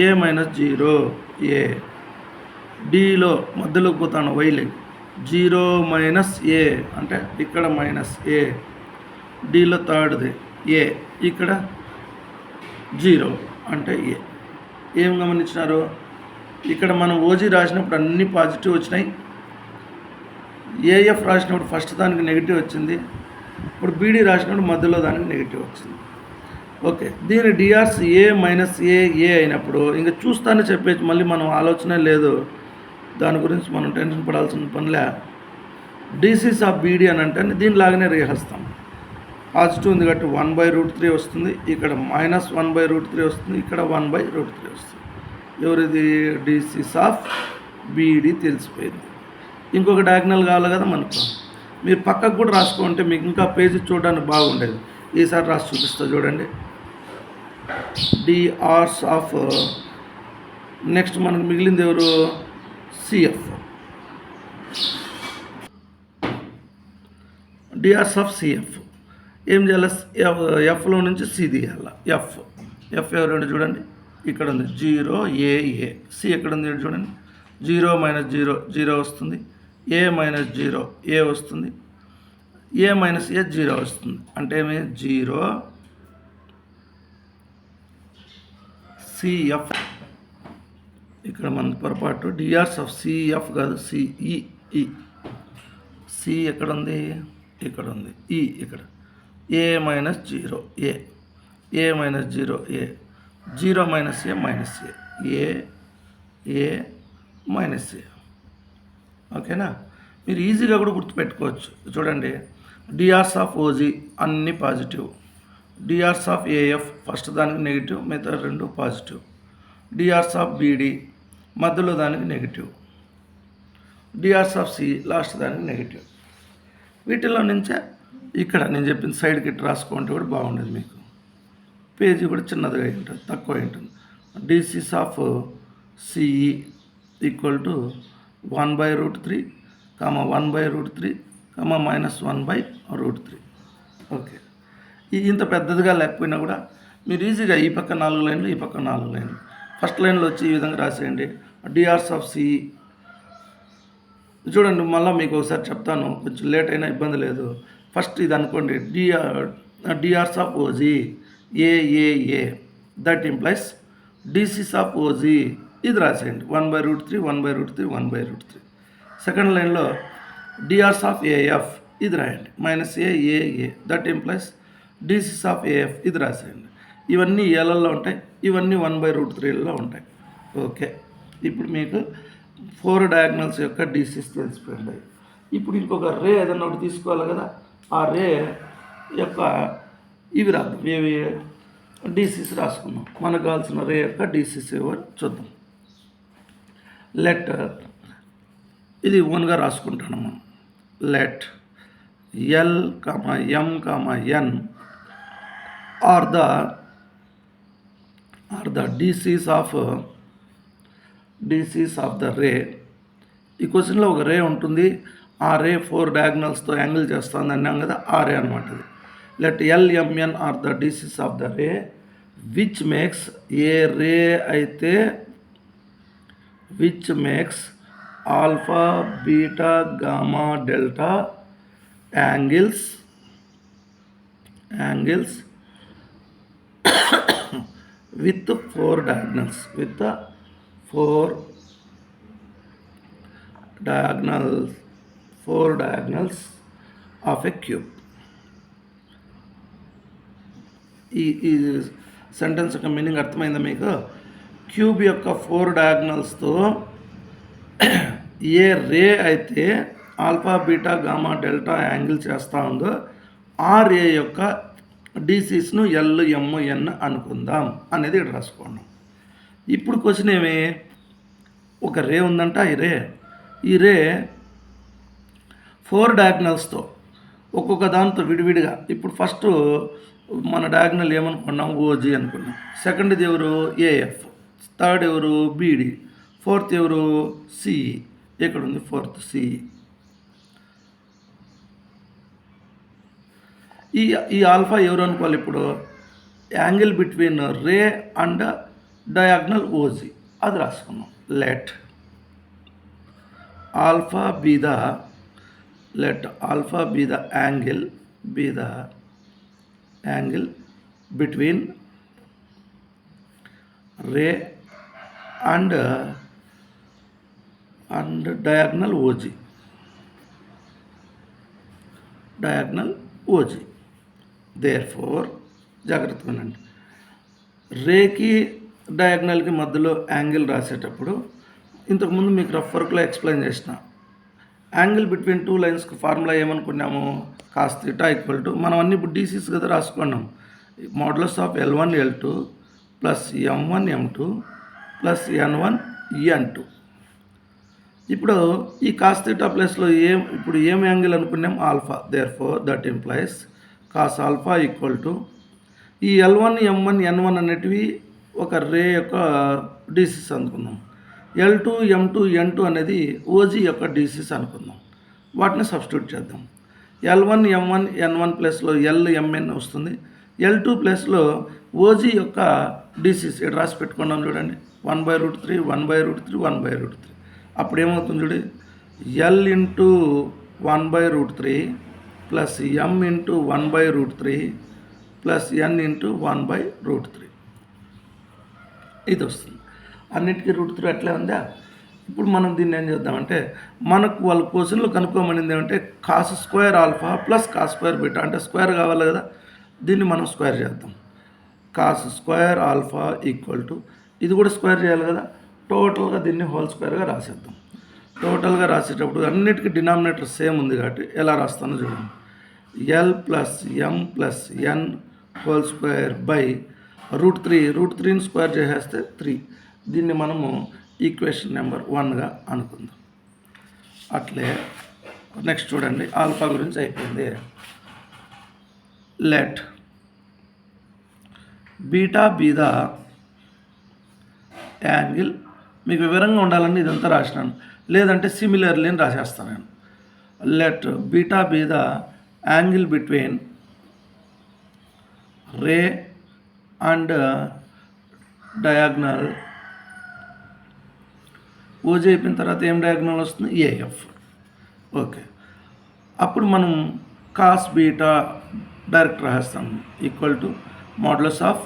a - 0 ఏ. డీలో మధ్యలోకి పోతాను, వైలే 0 - a అంటే ఇక్కడ -a. డీలో థర్డ్ది ఏ, ఇక్కడ 0 అంటే ఏ. ఏం గమనించినారు, ఇక్కడ మనం ఓజీ రాసినప్పుడు అన్ని పాజిటివ్ వచ్చినాయి, ఏఎఫ్ రాసినప్పుడు ఫస్ట్ దానికి నెగిటివ్ వచ్చింది, ఇప్పుడు బీడీ రాసినప్పుడు మధ్యలో దానికి నెగిటివ్ వచ్చింది. ఓకే, దీని డిఆర్స్ ఏ - ఏ అయినప్పుడు ఇంకా చూస్తానే చెప్పేసి మళ్ళీ మనం ఆలోచన లేదు, దాని గురించి మనం టెన్షన్ పడాల్సిన పనిలే. డీసీస్ ఆఫ్ బీడీ అని అంటే దీనిలాగానే రేహస్తాం, పాజిటివ్ ఉంది కాబట్టి 1/√3 వస్తుంది, ఇక్కడ -1/√3 వస్తుంది, ఇక్కడ 1/√3 వస్తుంది. ఎవరిది, డీసీస్ ఆఫ్ బీడీ తెలిసిపోయింది. ఇంకొక డయాగ్నల్ కావాలి కదా మనకు, మీరు పక్కకు కూడా రాసుకుంటే మీకు ఇంకా పేజీ చూడడానికి బాగుండేది. ఈసారి రాసి చూపిస్తా చూడండి, డిఆర్స్ ఆఫ్ నెక్స్ట్ మనకు మిగిలింది ఎవరు? సిఎఫ్. డిఆర్స్ ఆఫ్ సిఎఫ్ ఏం చేయాలి? ఎఫ్లో నుంచి సి తీయాలి. ఎఫ్ ఎవరు చూడండి, ఇక్కడ ఉంది 0 AA. సి ఎక్కడ ఉంది చూడండి, 0 - 0 0 వస్తుంది, A - 0 A వస్తుంది, A - A 0 వస్తుంది. అంటే ఏమి? 0 సిఎఫ్. ఇక్కడ మన పొరపాటు డిఆర్స్ ఆఫ్ సిఎఫ్ కాదు, సిఈ. సి ఎక్కడ ఉంది? ఇక్కడ ఉంది. ఈ ఇక్కడ A - 0 A, A - 0 A, 0 - A A A. ఓకేనా? మీరు ఈజీగా కూడా గుర్తుపెట్టుకోవచ్చు. చూడండి, డిఆర్స్ ఆఫ్ ఓజీ అన్ని positive, DRs of AF first దానికి నెగిటివ్, మిగతా రెండు పాజిటివ్, డిఆర్స్ ఆఫ్ బీడీ మధ్యలో దానికి negative, DRs of C last దానికి నెగిటివ్. వీటిలో నుంచే ఇక్కడ నేను చెప్పిన సైడ్కి ఇటు రాసుకుంటే కూడా బాగుండేది. మీకు పేజీ కూడా చిన్నదిగా ఉంటుంది, తక్కువ ఉంటుంది. DCs of CE equal to 1/√3, 1/√3, -1/√3. Okay, ఇంత పెద్దదిగా లేకపోయినా కూడా మీరు ఈజీగా ఈ పక్క 4 లైన్లు, ఈ పక్క 4 లైన్లు. ఫస్ట్ లైన్లో వచ్చి ఈ విధంగా రాసేయండి. డిఆర్స్ ఆఫ్ సిఈ చూడండి, మళ్ళీ మీకు ఒకసారి చెప్తాను, కొంచెం లేట్ అయినా ఇబ్బంది లేదు. ఫస్ట్ ఇది అనుకోండి, DRs of OG AAA, that implies DCs of OG ఇది రాసేయండి 1/√3, 1/√3, 1/√3. సెకండ్ లైన్లో డిఆర్స్ ఆఫ్ ఏఎఫ్ ఇది రాయండి -AAA, that implies DCs of AF ఇది రాసేయండి. ఇవన్నీ ఏలలో ఉంటాయి, ఇవన్నీ 1/√3లో ఉంటాయి. ఓకే, ఇప్పుడు మీకు 4 డయాగ్నల్స్ యొక్క డిసిస్ తెలిసిపోయింది. ఇప్పుడు ఇంకొక రే ఏదన్నా ఒకటి తీసుకోవాలి కదా, ఆ రే యొక్క ఇవి రాద్దాం, ఏవి డిసిస్ రాసుకున్నాం. మనకు కావాల్సిన రే యొక్క డిసిస్ ఎవరు చూద్దాం. లెట్ ఇది ఓన్గా రాసుకుంటాను మనం. Let L, M, N are the DCs of the ray. ఈ క్వశ్చన్లో ఒక రే ఉంటుంది, ఆ రే 4 డయాగ్నల్స్తో యాంగిల్ చేస్తుంది అన్నాం కదా, ఆ రే అనమాట ఇది. Let L, M, N are the DCs of the ray which makes, a ray అయితే which makes alpha, beta, gamma, delta angles with 4 diagonals, four diagonals of a cube. ఈ సెంటెన్స్ యొక్క meaning అర్థమైందా మీకు? Cube యొక్క 4 డయాగ్నల్స్తో ఏ ray అయితే alpha, beta, gamma, delta angle చేస్తూ ఉందో ఆ రే యొక్క డిసిస్ను L, M, N అనుకుందాం అనేది ఇక్కడ రాసుకోండి. ఇప్పుడు క్వశ్చన్ ఏమి, ఒక రే ఉందంట, ఈ రే 4 డయాగ్నల్స్తో ఒక్కొక్క దాంతో విడివిడిగా. ఇప్పుడు ఫస్ట్ మన డయాగ్నల్ ఏమనుకున్నాం? ఓజీ అనుకున్నాం. సెకండ్ది ఎవరు? ఏఎఫ్. థర్డ్ ఎవరు? బీడీ. ఫోర్త్ ఎవరు? సిఈ. ఇక్కడ ఉంది ఫోర్త్ సిఈ. ఈ ఆల్ఫా ఎవరు అనుకోవాలి? ఇప్పుడు angle between ray and diagonal OG అది రాసుకున్నాం. Let alpha be the angle between ray and diagonal OG. Therefore జాగ్రత్తగా వినండి, రేకి డయాగ్నల్కి మధ్యలో యాంగిల్ రాసేటప్పుడు ఇంతకుముందు మీకు రఫ్ వర్క్లో ఎక్స్ప్లెయిన్ చేసిన యాంగిల్ బిట్వీన్ 2 లైన్స్కి ఫార్ములా ఏమనుకున్నాము? కాస్ థీటా ఈక్వల్ టు, మనం అన్ని ఇప్పుడు డీసీస్ కదా రాసుకున్నాం, modulus of L1 L2 plus M1 M2 plus N1 N2. ఇప్పుడు ఈ కాస్ థీటా ప్లస్లో ఇప్పుడు ఏం యాంగిల్ అనుకున్నాం? Alpha. Therefore that implies cos alpha equal to ఈ L1 M1 N1 అనేటివి ఒక రే యొక్క డీసీస్ అనుకుందాం. L2, M2, N2 అనేది ఓజీ యొక్క డీసీస్ అనుకుందాం. వాటిని సబ్స్టిట్యూట్ చేద్దాం. L1, M1, N1 ప్లస్లో LMN వస్తుంది. L2 ప్లస్లో ఓజీ యొక్క డీసీస్ ఇక్కడ రాసి పెట్టుకున్నాం చూడండి. 1/√3, 1/√3, 1/√3. అప్పుడు ఏమవుతుంది చూడండి, L into 1/√3 plus M into 1/√3 plus N into 1/√3 ఇది వస్తుంది. అన్నిటికీ √3 అట్లే ఉందా. ఇప్పుడు మనం దీన్ని ఏం చేద్దామంటే, మనకు వాళ్ళ క్వశ్చన్లో కనుక్కోమనింది ఏమంటే cos square alpha plus cos square beta, అంటే స్క్వేర్ కావాలి కదా, దీన్ని మనం స్క్వేర్ చేద్దాం. Cos square alpha equal to, ఇది కూడా స్క్వేర్ చేయాలి కదా, టోటల్గా దీన్ని హోల్ స్క్వేర్గా రాసేద్దాం. టోటల్గా రాసేటప్పుడు అన్నిటికీ డినామినేటర్ సేమ్ ఉంది కాబట్టి ఎలా రాస్తానో చూడండి. L plus M plus N whole square by √3, √3ని స్క్వేర్ చేసేస్తే 3. దీన్ని మనము ఈక్వేషన్ నెంబర్ 1గా అనుకుందాం. అట్లే నెక్స్ట్ చూడండి, ఆల్ఫా గురించి అయిపోయింది. Let beta be the angle, మీకు వివరంగా ఉండాలని ఇదంతా రాసినాను, లేదంటే సిమిలర్లీ అని రాసేస్తాను నేను. Let beta be the angle between ray and diagonal. OG అయిపోయిన తర్వాత ఏం డయాగ్నల్ వస్తుంది, ఏఎఫ్. ఓకే, అప్పుడు మనం కాస్ బీటా డైరెక్ట్ రాస్తాం ఈక్వల్ టు మోడ్యులస్ ఆఫ్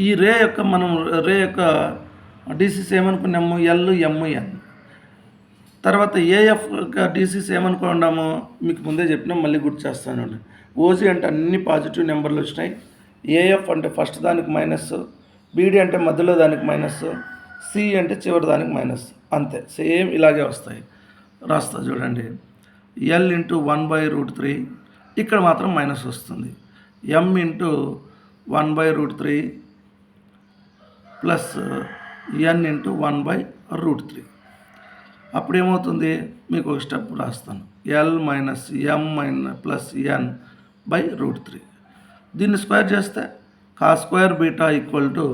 ఈ రే యొక్క, మనం రే యొక్క డీసీస్ ఏమనుకున్నాము, LMN. తర్వాత ఏఎఫ్ యొక్క డీసీస్ ఏమనుకున్నాము, మీకు ముందే చెప్పినాం, మళ్ళీ గుర్తు చేస్తాను. ఓజీ అంటే అన్ని పాజిటివ్ నెంబర్లు వచ్చినాయి, ఏఎఫ్ అంటే ఫస్ట్ దానికి మైనస్, బీడీ అంటే మధ్యలో దానికి మైనస్, సి అంటే చివరి దానికి మైనస్, అంతే, సేమ్ ఇలాగే వస్తాయి. రాస్తా చూడండి. L ఇంటూ 1/√3, ఇక్కడ మాత్రం మైనస్ వస్తుంది. M into 1/√3 plus N into 1/√3. అప్పుడు ఏమవుతుంది, మీకు ఒక స్టెప్ రాస్తాను. L minus M plus N/√3. దీన్ని స్క్వేర్ చేస్తే cos square beta equal to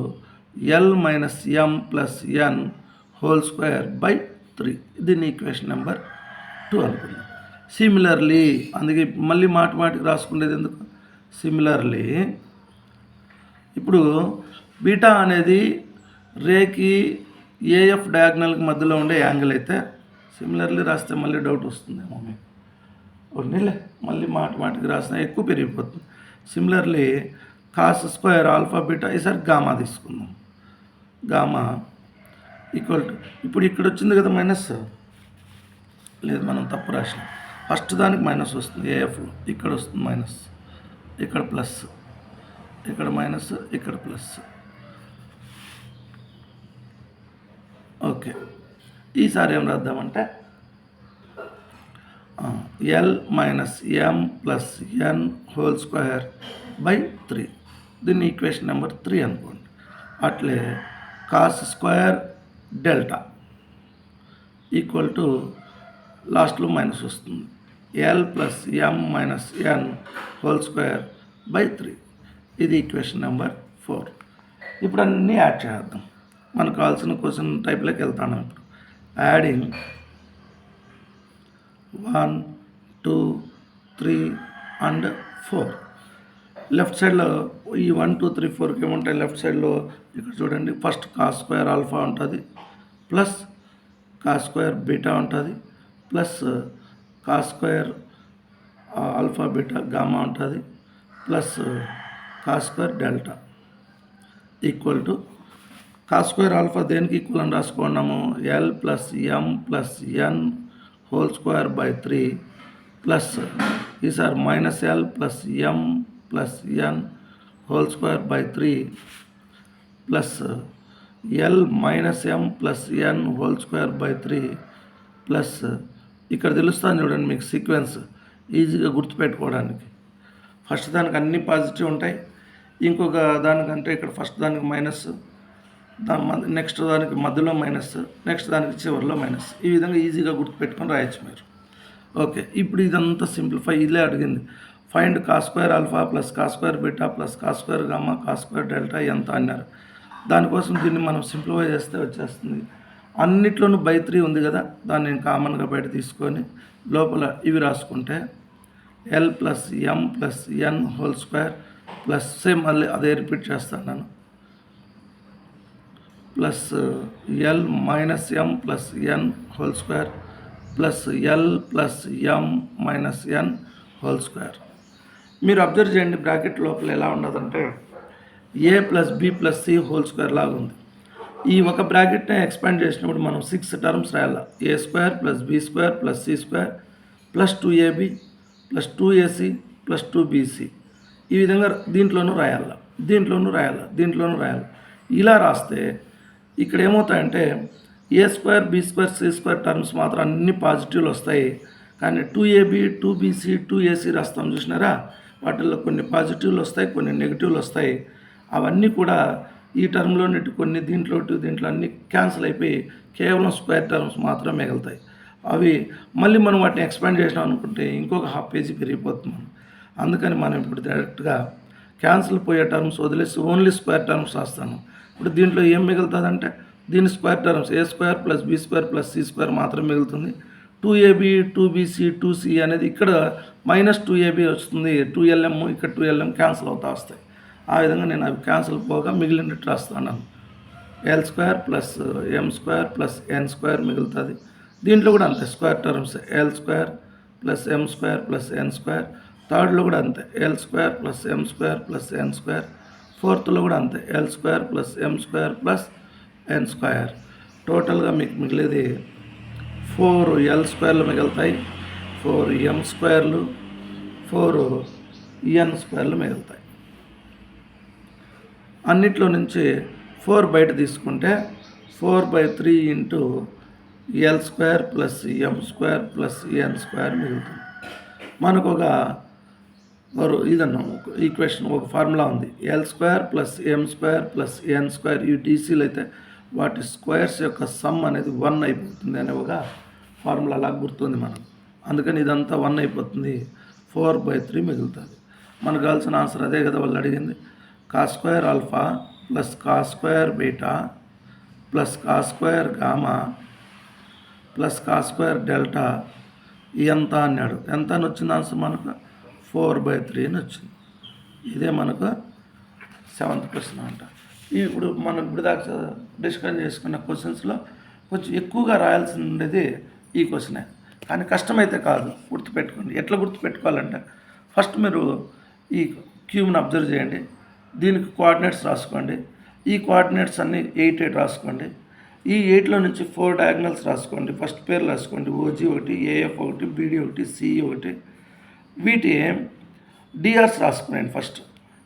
L minus M plus N whole square by 3. దీన్ని ఈక్వేషన్ నెంబర్ 2 అనుకుందాం. సిమిలర్లీ, అందుకే మళ్ళీ మాటికి రాసుకునేది ఎందుకు, సిమిలర్లీ ఇప్పుడు బీటా అనేది రేకి ఏఎఫ్ డయాగ్నల్కి మధ్యలో ఉండే యాంగిల్ అయితే, సిమిలర్లీ రాస్తే మళ్ళీ డౌట్ వస్తుందేమో మీకు, ఉన్నిలే మళ్ళీ మాటికి రాసిన ఎక్కువ పెరిగిపోతుంది. Similarly cos square alpha beta, ఈసారి గామా తీసుకుందాం. గామా ఈక్వల్ టు, ఇప్పుడు ఇక్కడ వచ్చింది కదా మైనస్, లేదు మనం తప్పు రాసినాం. ఫస్ట్ దానికి మైనస్ వస్తుంది ఏఎఫ్, ఇక్కడ వస్తుంది మైనస్, ఇక్కడ ప్లస్, ఇక్కడ మైనస్, ఇక్కడ ప్లస్. ఓకే, ఈసారి ఏం రాద్దామంటే L minus M plus N whole square by 3. దీన్ని ఈక్వేషన్ నెంబర్ 3 అనుకోండి. అట్లే cos square delta equal to, లాస్ట్లో మైనస్ వస్తుంది, L plus M minus N whole square by 3. ఇది ఈక్వేషన్ నెంబర్ 4. ఇప్పుడు అన్నీ యాడ్ చేద్దాం. మనకు కావాల్సిన క్వశ్చన్ టైప్లోకి వెళ్తాను. ఇప్పుడు యాడింగ్ 1, 2, 3 అండ్ 4. లెఫ్ట్ సైడ్లో ఈ 1, 2, 3, 4కి ఏముంటాయి, లెఫ్ట్ సైడ్లో ఇక్కడ చూడండి, ఫస్ట్ కాస్ స్క్వేర్ ఆల్ఫా ఉంటుంది, ప్లస్ కాస్ స్క్వేర్ బీటా ఉంటుంది, plus cos square alpha beta gamma ఉంటుంది, plus cos square delta equal to, cos square alpha దేనికి ఈక్వల్ అని రాసుకున్నాము, L plus M plus N whole square by 3 plus ఈసారి minus L plus M plus N whole square by 3 plus L minus M plus N whole square by 3 plus, ఇక్కడ తెలుస్తాను చూడండి మీకు sequence ఈజీగా గుర్తుపెట్టుకోవడానికి. First దానికి అన్ని పాజిటివ్ ఉంటాయి, ఇంకొక దానికంటే ఇక్కడ ఫస్ట్ దానికి మైనస్, నెక్స్ట్ దానికి మధ్యలో మైనస్, నెక్స్ట్ దానికి చివరిలో మైనస్. ఈ విధంగా ఈజీగా గుర్తుపెట్టుకొని రాయొచ్చు మీరు. ఓకే, ఇప్పుడు ఇదంతా సింప్లిఫై, ఇదే అడిగింది. Find cos square alpha plus cos square beta plus cos square gamma cos square delta ఎంత అన్నారు. దానికోసం దీన్ని మనం సింప్లిఫై చేస్తే వచ్చేస్తుంది. అన్నిట్లోనూ బై 3 ఉంది కదా, దాన్ని నేను కామన్గా బయట తీసుకొని లోపల ఇవి రాసుకుంటే L plus M plus N whole square plus same మళ్ళీ అదే రిపీట్ చేస్తాను నేను, plus L minus M plus N whole square plus L plus M minus N whole square. మీరు అబ్జర్వ్ చేయండి, బ్రాకెట్ లోపల ఎలా ఉండదంటే A plus B plus C whole square లాగా ఉంది. ఈ ఒక బ్రాకెట్ని ఎక్స్పాండ్ చేసినప్పుడు మనం 6 టర్మ్స్ రాయాలి. A square plus B square plus C square plus 2ab plus 2ac plus 2bc. ఈ విధంగా దీంట్లోనూ రాయాలి, దీంట్లోనూ రాయాలి. ఇలా రాస్తే ఇక్కడ ఏమవుతాయంటే A square B square C square terms మాత్రం అన్ని పాజిటివ్లు వస్తాయి. కానీ 2ab 2bc 2ac రాస్తాం చూసినారా, వాటిల్లో కొన్ని పాజిటివ్లు వస్తాయి, కొన్ని నెగిటివ్లు వస్తాయి. అవన్నీ కూడా ఈ టర్మ్లో కొన్ని దీంట్లో అన్నీ క్యాన్సిల్ అయిపోయి కేవలం స్క్వేర్ టర్మ్స్ మాత్రం మిగులుతాయి. అవి మళ్ళీ మనం వాటిని ఎక్స్పాండ్ చేసినాం అనుకుంటే ఇంకొక హాఫ్ పేజీ పెరిగిపోతుంది. అందుకని మనం ఇప్పుడు డైరెక్ట్గా క్యాన్సిల్ పోయే టర్మ్స్ వదిలేసి ఓన్లీ స్క్వేర్ టర్మ్స్ రాస్తాను. ఇప్పుడు దీంట్లో ఏం మిగులుతుందంటే దీని square terms A square plus B square plus C square మాత్రం మిగులుతుంది. 2ab 2bc 2c అనేది ఇక్కడ మైనస్ 2ab వస్తుంది, 2lm ఇక్కడ 2lm క్యాన్సిల్ అవుతా వస్తాయి. ఆ విధంగా నేను అవి క్యాన్సిల్ పోగా మిగిలినట్టు రాస్తున్నాను. L square plus M square plus N square మిగులుతుంది. దీంట్లో కూడా అంతే square terms L square plus M square plus N square. థర్డ్లో కూడా అంతే L square plus M square plus N square. ఫోర్త్లో కూడా అంతే L square plus M square plus N square. టోటల్గా మీకు మిగిలేది 4 ఎల్ స్క్వేర్లు మిగులుతాయి, 4 ఎం స్క్వేర్లు, 4 ఎన్ స్క్వేర్లు మిగులుతాయి. అన్నిట్లో నుంచి 4 బయట తీసుకుంటే 4/3 into L square plus M square plus N square మిగులుతుంది. మనకు ఒక ఈక్వేషన్ ఒక ఫార్ములా ఉంది. L square plus M square plus N square ఈ డీసీలు అయితే వాటి స్క్వేర్స్ యొక్క సమ్ అనేది 1 అయిపోతుంది అనే ఒక ఫార్ములా అలా గుర్తుంది మనం. అందుకని ఇదంతా 1 అయిపోతుంది, 4/3 మిగులుతుంది. మనకు కావాల్సిన ఆన్సర్ అదే కదా వాళ్ళు అడిగింది. Cos square alpha plus cos square beta plus cos square gamma plus cos square delta ఎంత అన్నాడు. ఎంత అని వచ్చింది ఆన్సర్ మనకు 4/3 అని వచ్చింది. ఇదే మనకు 7th క్వశ్చన్ అంట. ఇప్పుడు మనం ఇప్పుడు దాకా డిస్కస్ చేసుకున్న క్వశ్చన్స్లో కొంచెం ఎక్కువగా రాయాల్సి ఉండేది ఈ క్వశ్చనే, కానీ కష్టమైతే కాదు. గుర్తుపెట్టుకోండి. ఎట్లా గుర్తుపెట్టుకోవాలంటే ఫస్ట్ మీరు ఈ క్యూబ్ని అబ్జర్వ్ చేయండి, దీనికి కోఆర్డినేట్స్ రాసుకోండి. ఈ కోఆర్డినేట్స్ అన్నీ 8 8 రాసుకోండి. ఈ 8లో నుంచి 4 డయాగ్నల్స్ రాసుకోండి. ఫస్ట్ పేర్లు రాసుకోండి, ఓజీ ఒకటి, ఏఎఫ్ ఒకటి, బీడీ ఒకటి, సిఈ ఒకటి. వీటి డిఆర్స్ రాసుకోండి. ఫస్ట్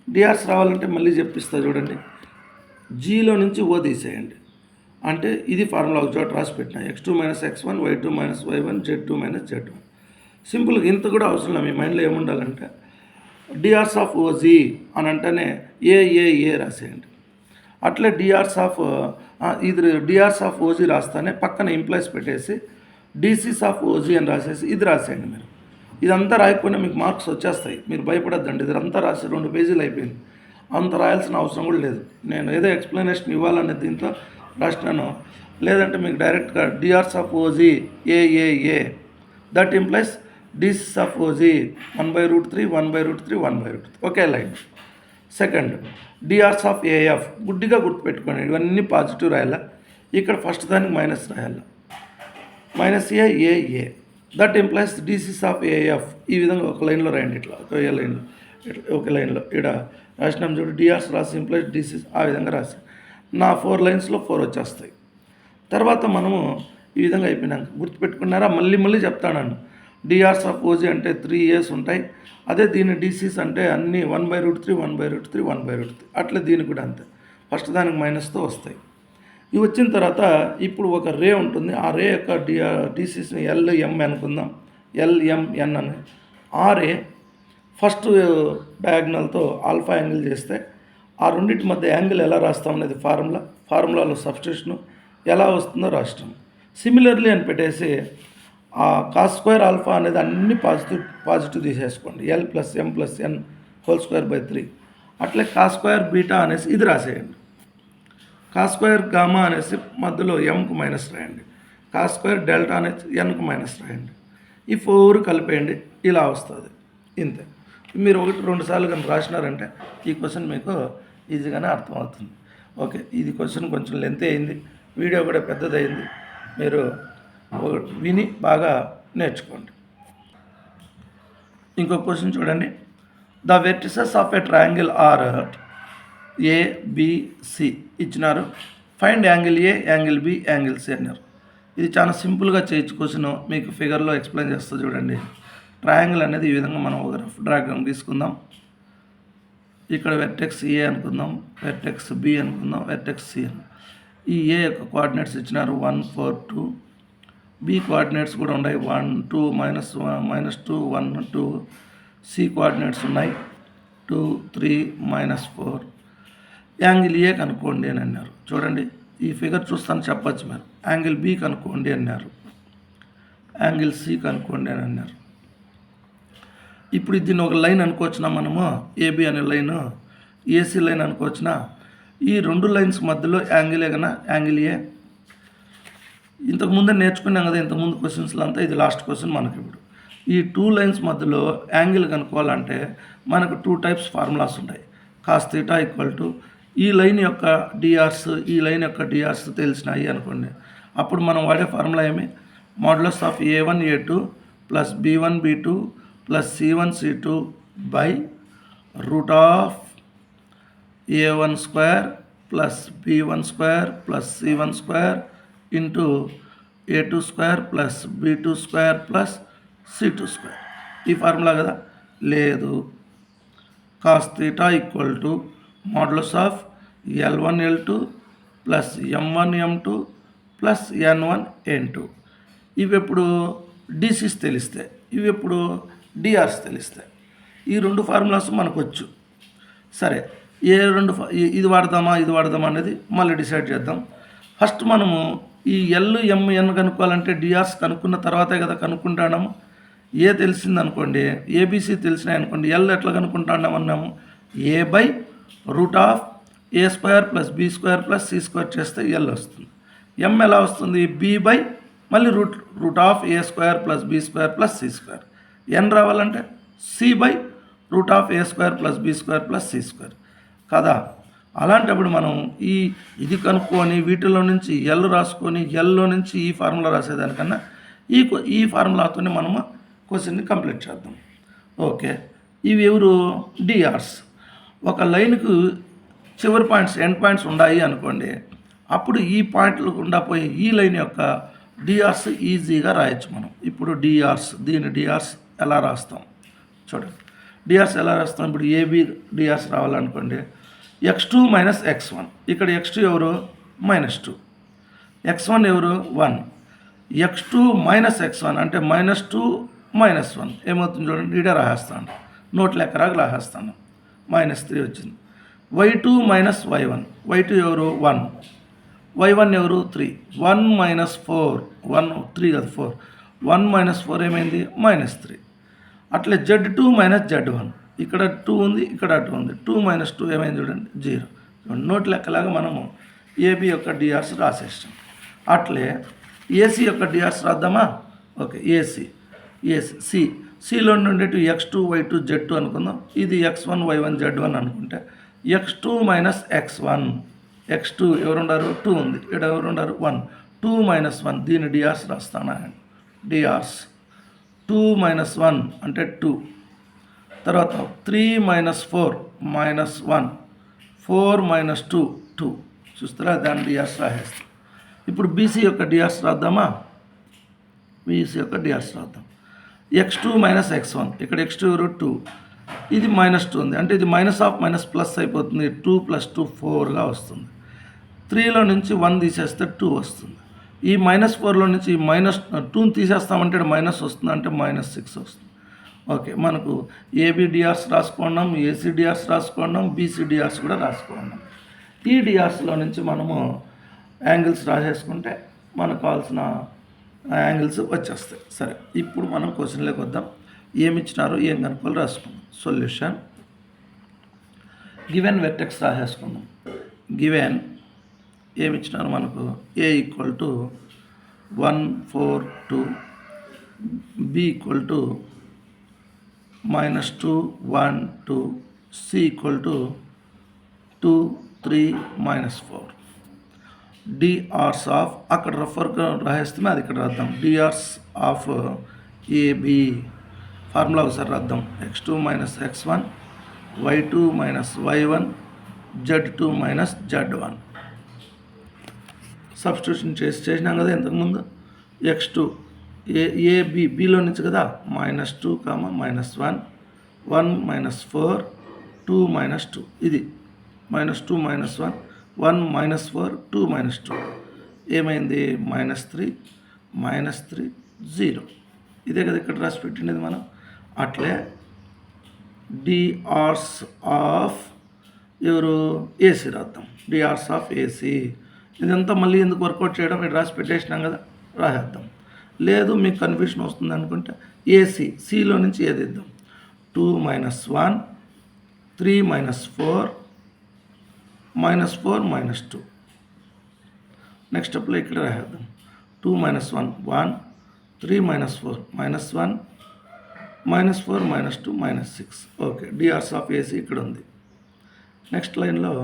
డిఆర్స్ రావాలంటే మళ్ళీ చెప్పిస్తా చూడండి. జీలో నుంచి ఓ తీసేయండి, అంటే ఇది ఫార్ములా ఒక చోట రాసి పెట్టిన x2 - x1 y2 - y1 z2 - z1. సింపుల్గా ఇంత కూడా అవసరం లేదు. మీ మైండ్లో ఏముండాలంటే డిఆర్స్ ఆఫ్ ఓజీ అని అంటేనే ఏ రాసేయండి. అట్లే డిఆర్స్ ఆఫ్ ఓజీ రాస్తానే పక్కన ఇంప్లాయ్స్ పెట్టేసి డీసీస్ ఆఫ్ ఓజీ అని రాసేసి ఇది రాసేయండి. మీరు ఇదంతా రాయకపోయినా మీకు మార్క్స్ వచ్చేస్తాయి, మీరు భయపడద్దండి. ఇదంతా రాసి 2 పేజీలు అయిపోయింది. అంత రాయాల్సిన అవసరం కూడా లేదు. నేను ఏదో ఎక్స్ప్లెనేషన్ ఇవ్వాలనే దీంతో రాసినాను. లేదంటే మీకు డైరెక్ట్గా DRs of OG A that implies DCs of OG 1/√3 1/√3 1/√3 okay line. Second DRs of AF గుడ్డిగా గుర్తుపెట్టుకోండి, ఇవన్నీ పాజిటివ్ రాయాలా. ఇక్కడ ఫస్ట్ దానికి మైనస్ రాయాలి, -A that implies DCs of AF. ఈ విధంగా ఒక లైన్లో రాయండి, ఇట్లా ఒక లైన్లో ఇక్కడ రాసినాం చూడు. డిఆర్స్ రాసి ఇంప్లైస్ డీసీస్ ఆ విధంగా రాసి నా 4 లైన్స్లో 4 వచ్చేస్తాయి. తర్వాత మనము ఈ విధంగా అయిపోయినాక గుర్తుపెట్టుకున్నారా, మళ్ళీ చెప్తాను. డిఆర్స్ ఆఫ్ ఓజీ అంటే 3 A's ఉంటాయి. అదే దీని డీసీస్ అంటే అన్నీ 1/√3 1/√3 1/√3 అట్లా దీనికి కూడా అంతే. ఫస్ట్ దానికి మైనస్తో వస్తాయి. ఇవి వచ్చిన తర్వాత ఇప్పుడు ఒక రే ఉంటుంది. ఆ రే యొక్క డీసీస్ని LM అనుకుందాం, LMN అని. ఆ రే ఫస్ట్ డయాగ్నల్తో ఆల్ఫా యాంగిల్ చేస్తే ఆ రెండింటి మధ్య యాంగిల్ ఎలా రాస్తాం అనేది ఫార్ములాలో సబ్స్టిట్యూషను ఎలా వస్తుందో రాష్ట్రం. సిమిలర్లీ అని పెట్టేసి ఆ కాస్ స్క్వేర్ ఆల్ఫా అనేది అన్ని పాజిటివ్ తీసేసుకోండి. L + M + N² /3. అట్లే కాస్ స్క్వేర్ బీటా అనేసి ఇది రాసేయండి. కాస్ స్క్వేర్ గామా అనేసి మధ్యలో ఎంకు మైనస్ రాయండి. కాస్ స్క్వేర్ డెల్టా అనేసి ఎన్కు మైనస్ రాయండి. ఈ 4 కలిపేయండి, ఇలా వస్తుంది. ఇంతే. మీరు 1-2 సార్లు కానీ రాసినారంటే ఈ క్వశ్చన్ మీకు ఈజీగానే అర్థమవుతుంది. ఓకే, ఇది క్వశ్చన్ కొంచెం లెంత్ అయింది, వీడియో కూడా పెద్దదైంది. మీరు విని బాగా నేర్చుకోండి. ఇంకో క్వశ్చన్ చూడండి. The vertices of a triangle are ABC ఇచ్చినారు. Find angle A, angle B, angle C అన్నారు. ఇది చాలా సింపుల్గా చేయొచ్చు క్వశ్చన్. మీకు ఫిగర్లో ఎక్స్ప్లెయిన్ చేస్తా చూడండి. ట్రయాంగిల్ అనేది ఈ విధంగా మనం ఒక రఫ్ డయాగ్రామ్ తీసుకుందాం. ఇక్కడ వెర్టెక్స్ ఏ అనుకుందాం, వెర్టెక్స్ బి అనుకుందాం, వెర్టెక్స్ సి అని. ఈ ఏ యొక్క కోఆర్డినేట్స్ ఇచ్చినారు 1, 4, 2. బి కోఆర్డినేట్స్ కూడా ఉన్నాయి 1, 2, -2, 1, 2. సి కోఆర్డినేట్స్ ఉన్నాయి 2, 3, -4. యాంగిల్ ఏ కనుక్కోండి అని అన్నారు. చూడండి, ఈ ఫిగర్ చూస్తాను చెప్పచ్చు మీరు. యాంగిల్ బి కనుక్కోండి అన్నారు, యాంగిల్ సి కనుక్కోండి అని అన్నారు. ఇప్పుడు దీన్ని ఒక లైన్ అనుకోవచ్చునా మనము, ఏబి అనే లైన్, ఏసీ లైన్ అనుకోవచ్చునా. ఈ 2 లైన్స్ మధ్యలో యాంగిలే కన్నా యాంగిల్ ఏ. ఇంతకుముందే నేర్చుకున్నాం కదా ఇంతకుముందు క్వశ్చన్స్లో అంతా. ఇది లాస్ట్ క్వశ్చన్ మనకి. ఇప్పుడు ఈ 2 లైన్స్ మధ్యలో యాంగిల్ కనుక్కోవాలంటే మనకు 2 టైప్స్ ఫార్ములాస్ ఉంటాయి. కాస్ థీటా ఈక్వల్ టు ఈ లైన్ యొక్క డిఆర్స్, ఈ లైన్ యొక్క డిఆర్స్ తెలిసినాయి అనుకోండి. అప్పుడు మనం వాడే ఫార్ములా ఏమి, modulus of A1 A2 plus B1 B2 plus C1 C2 by root of A1 square plus B1 square plus C1 square into A2 square plus B2 square plus C2 square. ఈ formula కదా. లేదు, cos theta equal to modulus of L1 L2 plus M1 M2 plus N1 N2. ఇవి ఎప్పుడు డిసిస్ తెలిస్తాయి, ఇవి ఎప్పుడు DRs తెలిస్తాయి. ఈ 2 formulas మనకు వచ్చు. సరే, ఇది వాడదామా ఇది వాడదామా అనేది మళ్ళీ డిసైడ్ చేద్దాం. ఫస్ట్ మనము ఈ ఎన్ కనుక్కోవాలంటే డిఆర్స్ కనుక్కున్న తర్వాతే కదా కనుక్కుంటాము. ఏ తెలిసింది అనుకోండి, ఏబిసి తెలిసినాయి అనుకోండి, ఎల్ ఎట్లా కనుక్కుంటామన్నాము, A by root of A square plus B square plus C square చేస్తే ఎల్ వస్తుంది. ఎం ఎలా వస్తుంది, బి బై మళ్ళీ root of A square plus B square plus C square. N రావాలంటే C by root of A square plus B square plus C square కదా. అలాంటప్పుడు మనం ఇది కనుక్కొని వీటిలో నుంచి ఎల్ రాసుకొని ఎల్లో నుంచి ఈ ఫార్ములా రాసేదానికన్నా ఈ ఫార్ములాతోనే మనము క్వశ్చన్ని కంప్లీట్ చేద్దాం. ఓకే, ఇవి ఎవరు, డిఆర్స్. ఒక లైన్కు చివరి పాయింట్స్, ఎండ్ పాయింట్స్ ఉన్నాయి అనుకోండి, అప్పుడు ఈ పాయింట్లు గుండా పోయి ఈ లైన్ యొక్క డిఆర్స్ ఈజీగా రాయొచ్చు మనం. ఇప్పుడు డిఆర్స్, దీని డిఆర్స్ ఎలా రాస్తాం చూడండి. డిఆర్స్ ఎలా రాస్తాం, ఇప్పుడు AB DRs రావాలనుకోండి, x2 minus x1. ఇక్కడ x2 ఎవరు, -2. x1 ఎవరు, 1. x2 మైనస్ x1 అంటే -2 -1 ఏమవుతుంది చూడండి. ఇడే రాసేస్తాను, నోట్ లెక్కరాగా రాసేస్తాను. -3 వచ్చింది. y2 minus y1. y2 ఎవరు, 1. y1 ఎవరు, 3. 1 మైనస్ 4, 1 3 కదా 4. 1 - 4 ఏమైంది, -3. అట్లే z2 మైనస్ z1. ఇక్కడ 2 ఉంది, ఇక్కడ 2 ఉంది. 2 - 2 ఏమైంది చూడండి, 0. నోట్ లెక్కలాగా మనము ఏబి యొక్క డిఆర్స్ రాసేస్తాం. అట్లే ఏసీ యొక్క డిఆర్స్ రాద్దామా. ఓకే, ఏసీ సిలో నుండి x2 y2 z2 అనుకుందాం. ఇది x1 y1 z1 అనుకుంటే x2 మైనస్ x1. x2 ఎవరున్నారు, 2 ఉంది. ఇక్కడ ఎవరున్నారు, 1. 2 - 1 దీని డిఆర్స్ రాస్తానా. డిఆర్స్ 2 - 1 అంటే 2. తర్వాత 3 - 4 -1. 4 - 2 2. చూస్తారా, దాని డిఆర్స్ రాసేస్తాం. ఇప్పుడు బీసీ యొక్క డిఆర్స్ రాద్దామా. బీసీ యొక్క డిఆర్స్ రాద్దాం. x2 minus x1. ఇక్కడ x2 ఎవరు, 2. ఇది -2 ఉంది అంటే ఇది మైనస్ అయిపోతుంది. 2 + 2 4గా వస్తుంది. 3లో నుంచి 1 తీసేస్తే 2 వస్తుంది. ఈ -4లో నుంచి ఈ -2 తీసేస్తామంటే మైనస్ వస్తుంది అంటే -6 వస్తుంది. ఓకే, మనకు ఏబి డిఆర్స్ రాసుకున్నాం, ఏసీ డిఆర్స్ రాసుకున్నాం, బీసీ డిఆర్స్ కూడా రాసుకున్నాం. ఈ డిఆర్స్లో నుంచి మనము యాంగిల్స్ రాసేసుకుంటే మనకు కావాల్సిన యాంగిల్స్ వచ్చేస్తాయి. సరే, ఇప్పుడు మనం క్వశ్చన్లోకి వద్దాం. ఏమి ఇచ్చినారో ఏం కనుక్కోవాలి రాసుకుందాం. సొల్యూషన్, గివెన్ వెర్టెక్స్ రాసేసుకుందాం. గివెన్ ఏమి ఇచ్చినారు మనకు A equal to 142, B equal to -2 1 2, C equal to 2 3 -4. DRs of అక్కడ రఫర్గా రాసేస్తే అది ఇక్కడ రాద్దాం. డిఆర్స్ ఆఫ్ AB ఫార్ములా ఒకసారి రాద్దాం. x2 - x1 y2 - y1 z2 - z1. Substitution చేసినాం కదా ఇంతకుముందు. x2 AB బిలో నుంచి కదా -2, -1 1 -4 2 -2 ఇది -2 -1 1 -4 2 -2 ఏమైంది -3 -3 0. ఇదే కదా ఇక్కడ రాసి పెట్టినది మనం. అట్లే డిఆర్స్ ఆఫ్ ఎవరు ఏసీ రాద్దాం. డిఆర్స్ ఆఫ్ ఏసీ ఇదంతా మళ్ళీ ఎందుకు వర్కౌట్ చేయడం, ఇక్కడ రాసి పెట్టేసినాం కదా రాసేద్దాం. లేదు మీకు కన్ఫ్యూషన్ వస్తుంది అనుకుంటే ఏసీ సిలో నుంచి ఏది ఇద్దాం. 2 -1 3 -4 -4 -2. నెక్స్ట్ స్టెప్లో ఇక్కడ రాసేద్దాం. 2 -1 1 3 -4 -1 -4 -2 -6. ఓకే, డిఆర్స్ ఆఫ్ ఏసీ ఇక్కడ ఉంది. నెక్స్ట్ లైన్లో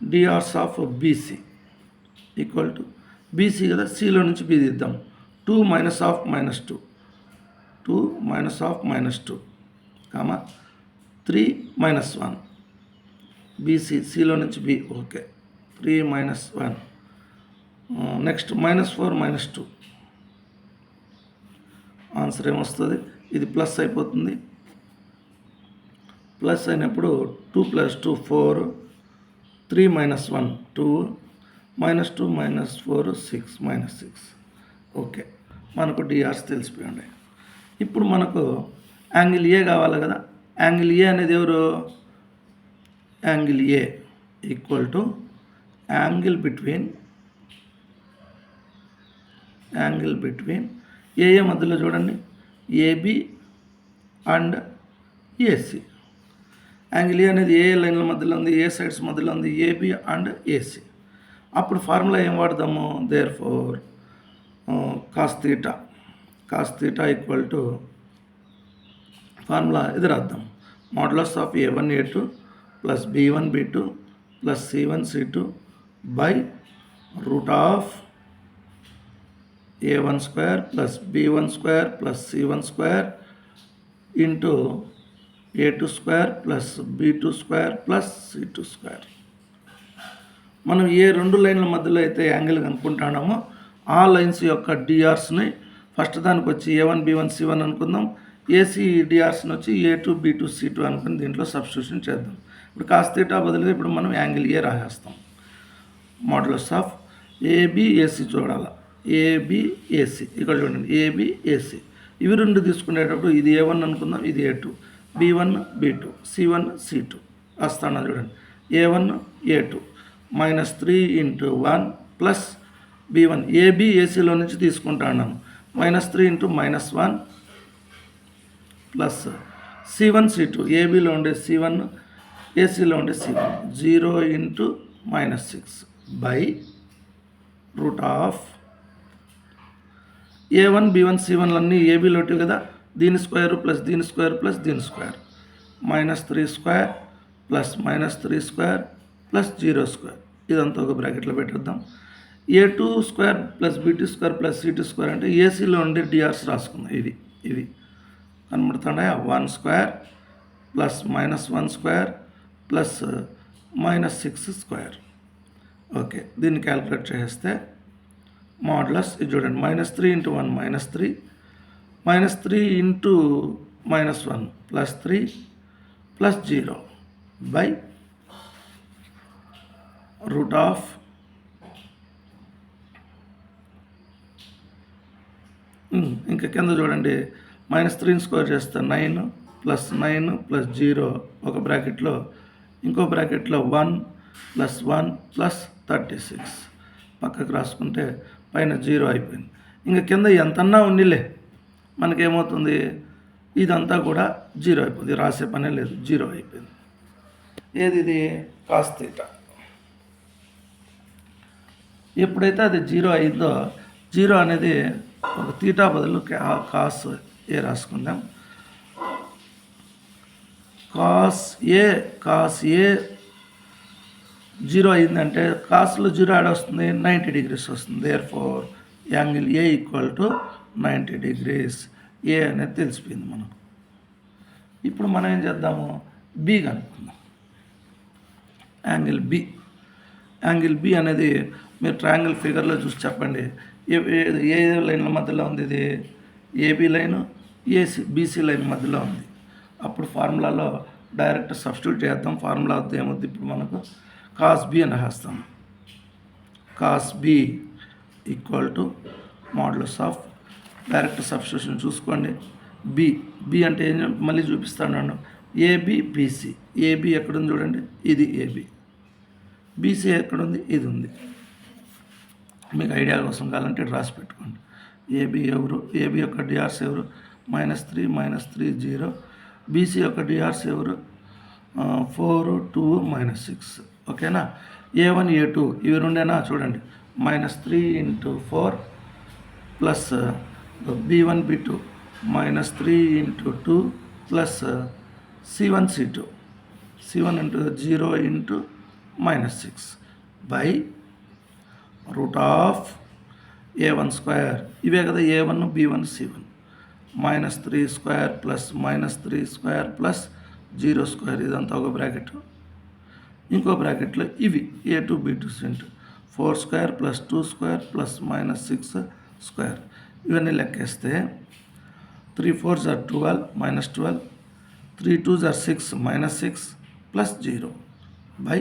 DRs of BC equal to BC కదా సిలో నుంచి బీ తీద్దాం. 2 -2 2 -2 3 -1 బీసీ సిలో నుంచి బి. ఓకే, 3 -1. నెక్స్ట్ -4 -2 ఆన్సర్ ఏమొస్తుంది, ఇది ప్లస్ అయిపోతుంది. ప్లస్ అయినప్పుడు 2 + 2 4 3 -1 2 -2 -4 6 -6. ఓకే, మనకు డిఆర్స్ తెలిసిపోయింది. ఇప్పుడు మనకు యాంగిల్ ఏ కావాలి కదా. యాంగిల్ ఏ అనేది ఎవరు, angle A equal to angle between ఏ మధ్యలో చూడండి AB and AC. Angle A అనేది ఏ లైన్ల మధ్యలో ఉంది, ఏ సైడ్స్ మధ్యలో ఉంది, ఏబి అండ్ ఏసీ. అప్పుడు ఫార్ములా ఏం వాడదాము, therefore cos theta equal to formula ఇది రాద్దాం. Modulus of A1 A2 plus B1 B2 plus C1 C2 by root of A1² plus B1² plus C1² into A2² plus B2² plus C2². మనం ఏ రెండు లైన్ల మధ్యలో అయితే angle కనుక్కుంటున్నామో ఆ lines యొక్క డిఆర్స్ని first దానికి వచ్చి A1 B1 C1 అనుకుందాం. ఏసీ డిఆర్స్ని వచ్చి A2 B2 C2 అనుకుని దీంట్లో సబ్స్టిట్యూషన్ చేద్దాం. ఇప్పుడు కాస్ థీటా బదులుగా ఇప్పుడు మనం angle A రాసేస్తాం. Modulus of AB AC చూడాలి. ఏబిఏసి ఇక్కడ చూడండి ఏబిఏసి ఇవి రెండు తీసుకునేటప్పుడు ఇది A1 అనుకుందాం, ఇది A2 B1 B2 C1 C2 వస్తాను చూడండి. A1 A2 -3 × 1 ప్లస్ B1 ఏబిఏసిలో నుంచి తీసుకుంటాను. -3 × -1 ప్లస్ C1 C2 ఏబిలో ఉండే C1 ఏసీలో ఉండే C1 0 × -6 by root of A1 B1 C1 అన్నీ ఏబిలోటి కదా, దీని స్క్వేర్ ప్లస్ దీని స్క్వేర్ ప్లస్ దీని స్క్వేర్ -3² ప్లస్ -3² ప్లస్ 0². ఇదంతా ఒక బ్రాకెట్లో పెట్టేద్దాం. A2² plus B2² plus C2² అంటే ఏసీలో ఉండే డిఆర్స్ రాసుకుందాం. ఇవి కనబడుతున్నాయా, 1² ప్లస్ -1² ప్లస్ -6². ఓకే, దీన్ని క్యాలిక్యులేట్ చేస్తే మోడ్యులస్ ఇది చూడండి -3 × 1 -3 -3 × -1 +3 ప్లస్ 0 బై రూట్ ఆఫ్ ఇంకా కింద చూడండి -3 స్క్వేర్ చేస్తే 9 ప్లస్ 9 ప్లస్ 0 ఒక బ్రాకెట్లో, ఇంకో బ్రాకెట్లో 1 ప్లస్ 1 ప్లస్ 36 పక్కకు రాసుకుంటే పైన 0 అయిపోయింది. ఇంకా కింద ఎంతన్నా ఉన్నిలే మనకేమవుతుంది, ఇదంతా కూడా 0 అయిపోయింది. రాసే పనే లేదు, 0 అయిపోయింది. ఏది ఇది కాస్ థీటా. ఎప్పుడైతే అది జీరో అయిందో జీరో అనేది ఒక తీటా బదులు కాస్ ఏ రాసుకుందాం. కాస్ ఏ జీరో అయిందంటే కాస్లో జీరో యాడ్ వస్తుంది, 90 degrees వస్తుంది. Therefore angle A equal to 90 degrees. A అనేది తెలిసిపోయింది మనకు. ఇప్పుడు మనం ఏం చేద్దాము, బి కనుక్కుందాం. యాంగిల్ బి అనేది మీరు ట్రయాంగిల్ ఫిగర్లో చూసి చెప్పండి. ఏ లైన్ల మధ్యలో ఉంది, ఇది ఏబి లైను బీసీ లైన్ మధ్యలో ఉంది. అప్పుడు ఫార్ములాలో డైరెక్ట్ సబ్స్టిట్యూట్ చేద్దాం. ఫార్ములా వద్ద ఏమవుద్ది, ఇప్పుడు మనకు కాస్ బి అని రాస్తాం. Cos B equal to modulus of direct substitution చూసుకోండి. బి అంటే ఏం మళ్ళీ చూపిస్తాను. AB BC. ఏబి ఎక్కడుంది చూడండి, ఇది ఏబి. బీసీ ఎక్కడుంది, ఇది ఉంది. మీకు ఐడియా కోసం కావాలంటే రాసి పెట్టుకోండి. ఏబి ఎవరు, ఏబి యొక్క డిఆర్స్ ఎవరు, -3 -3 0. బీసీ యొక్క డిఆర్స్ ఎవరు, 4 2 -6. ఓకేనా. A1 A2 ఇవి రెండేనా చూడండి. -3 × 4 plus B1 B2 -3 × 2 plus C1 C2 C1 × 0 × -6 by √A1² ఇవే కదా A1 B1 C1 -3² plus -3² plus 0² ఇదంతా ఒక బ్రాకెట్. ఇంకో బ్రాకెట్లో ఇవి A2 B2 4² ప్లస్ 2² ప్లస్ -6². ఇవన్నీ లెక్కేస్తే 3 4s are 12 -12, 3 2s are 6 -6 plus 0 by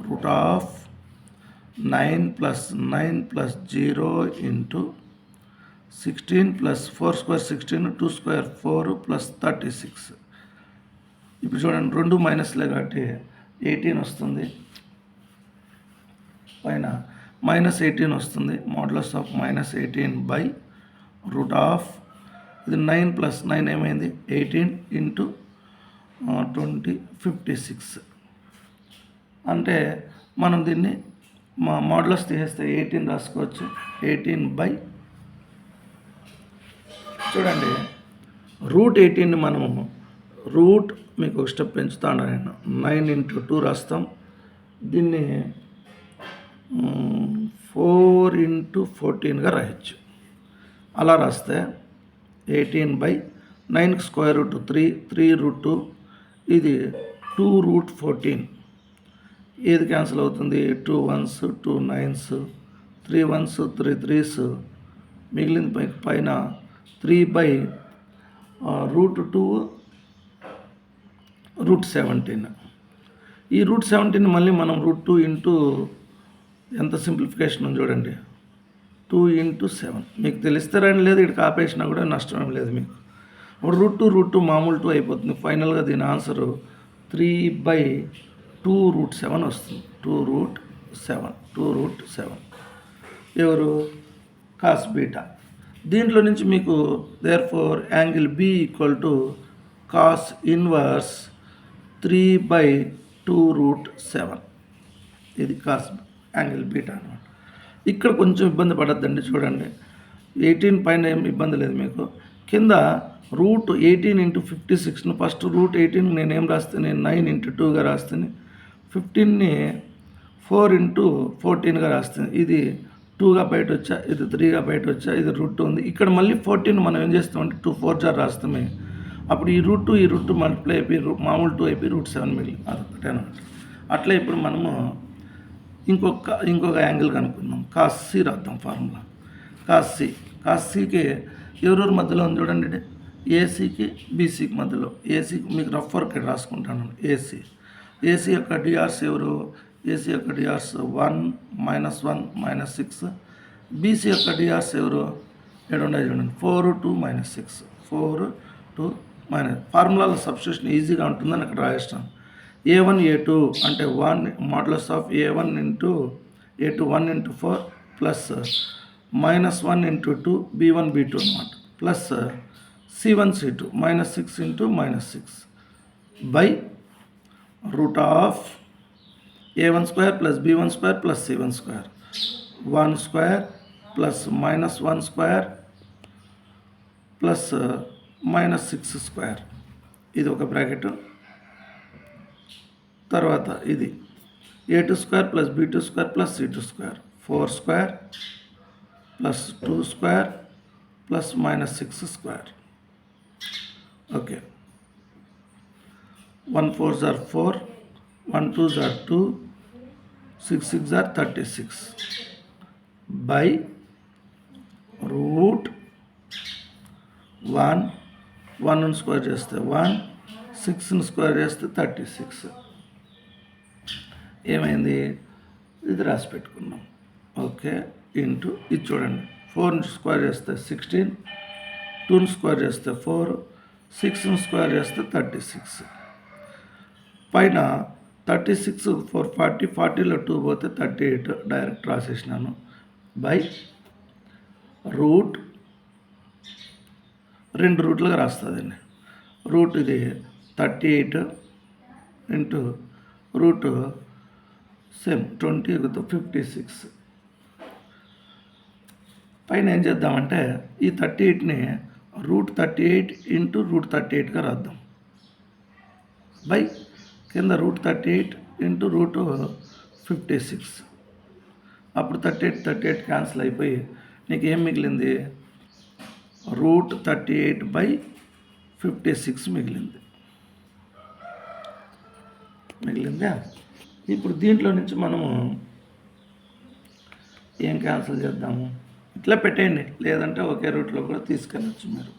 √9 plus 9 plus 0 into 16 plus 4² 16 2² 4 plus 36. ఇప్పుడు చూడండి, రెండు మైనస్లే కాబట్టి 18 వస్తుంది. పైన -18 వస్తుంది. మాడ్యులస్ ఆఫ్ -18 బై ఇది 9 ప్లస్ 9 ఏమైంది 18 ఇంటూ 20 56. అంటే మనం దీన్ని మాడ్యులస్ తీసేస్తే 18 రాసుకోవచ్చు. 18 బై చూడండి √18ని మనము మీకు ఒక స్టెప్ పెంచుతాను నేను. 9 × 2 రాస్తాం. దీన్ని 4 × 14గా రాయొచ్చు. అలా రాస్తే 18 బై 9కి √3 3√2 ఇది 2√14. ఏది క్యాన్సిల్ అవుతుంది, 2 1s 2 9s 3 1s 3 3s మిగిలింది పైన 3 బై √2 √17. ఈ √17 మళ్ళీ మనం √2 ఇంటూ ఎంత సింప్లిఫికేషన్ ఉంది చూడండి, 2 × 7. మీకు తెలిస్తే రండి, లేదు ఇక్కడ ఆపేసినా కూడా నష్టం ఏం లేదు మీకు. ఇప్పుడు √2 మామూలు 2 అయిపోతుంది. ఫైనల్గా దీని ఆన్సరు 3 బై 2√7 వస్తుంది. 2√7 ఎవరు, కాస్ బీటా. దీంట్లో నుంచి మీకు therefore angle B equal to cos inverse 3 by 2√7. ఇది కాస్ యాంగిల్ బీటా అనమాట. ఇక్కడ కొంచెం ఇబ్బంది పడద్దండి. చూడండి 18 పైన ఏం ఇబ్బంది లేదు మీకు. కింద √18 × 56ను ఫస్ట్ √18 నేనేం రాస్తాను, 9 × 2గా రాస్తాను. 15ని 4 × 14గా రాస్తాను. ఇది 2గా బయట వచ్చా, ఇది 3గా బయట వచ్చా, ఇది √2 ఉంది. ఇక్కడ మళ్ళీ 14 మనం ఏం చేస్తామంటే 2 4 రాస్తామే. అప్పుడు ఈ √2 మల్టిప్లై అయిపోయి మామూలు 2 అయిపోయి √7 మిగిలింది. అదొకటే అనమాట. అట్లా ఇప్పుడు మనము ఇంకొక యాంగిల్ కనుక్కుందాం. కాస్ సి రాద్దాం ఫార్ములా. కాస్ సికి ఎవరెవరి మధ్యలో ఉంది చూడండి, ఏసీకి బీసీకి మధ్యలో. ఏసీకి మీకు రఫ్ వర్క్ రాసుకుంటాను. ఏసీ యొక్క డిఆర్స్ ఎవరు, ఏసీ యొక్క డిఆర్స్ 1 -1 -6. బీసీ యొక్క డిఆర్స్ ఎవరు, ఇక్కడ ఉన్నాయి చూడండి 4 2 -6 4 2 ఫార్ములాలో సబ్స్టిట్యూషన్ ఈజీగా ఉంటుందని అక్కడ రాయిస్తాను. A1 A2 అంటే 1 modulus of A1 × A2 1 × 4 plus -1 × 2 B1 B2 అనమాట. Plus C1 C2 -6 × -6 by √A1² plus B1² plus C1². 1 square plus minus 1 square plus minus 6 square, ఇది ఒక బ్రాకెట్. తర్వాత ఇది a2 square plus b2 square plus c2 square, 4 square plus 2 square plus minus 6 square. Okay, 1 4s are 4, 1 2s are 2, 6 6s are 36 by root 1, 1 square చేస్తే 1, 6 square చేస్తే 36. ఏమైంది, ఇది రాసి పెట్టుకున్నాం. ఓకే, ఇంటూ ఇది చూడండి, 4 స్క్వేర్ చేస్తే 16, 2 స్క్వేర్ చేస్తే 4, 6 స్క్వేర్ చేస్తే 36. పైన 36 4 40, 40లో 2 పోతే 38 డైరెక్ట్ రాసేసినాను. బై రూట్, 2 రూట్లుగా రాస్తుందండి. రూట్ ఇది 38 ఇంటూ రూట్ సేమ్ 20 56. పైన ఏం చేద్దామంటే ఈ 38ని రూట్ 38 ఇంటూ రూట్ 38గా రాద్దాం. బై కింద రూట్ 38 ఇంటూ రూట్ 56. అప్పుడు 38 క్యాన్సిల్ అయిపోయి నీకు ఏం మిగిలింది, రూట్ 38/56 మిగిలిందా. ఇప్పుడు దీంట్లో నుంచి మనము ఏం క్యాన్సిల్ చేద్దాము, ఇట్లా పెట్టేయండి, లేదంటే ఒకే రూట్లో కూడా తీసుకెళ్ళచ్చు. మీరు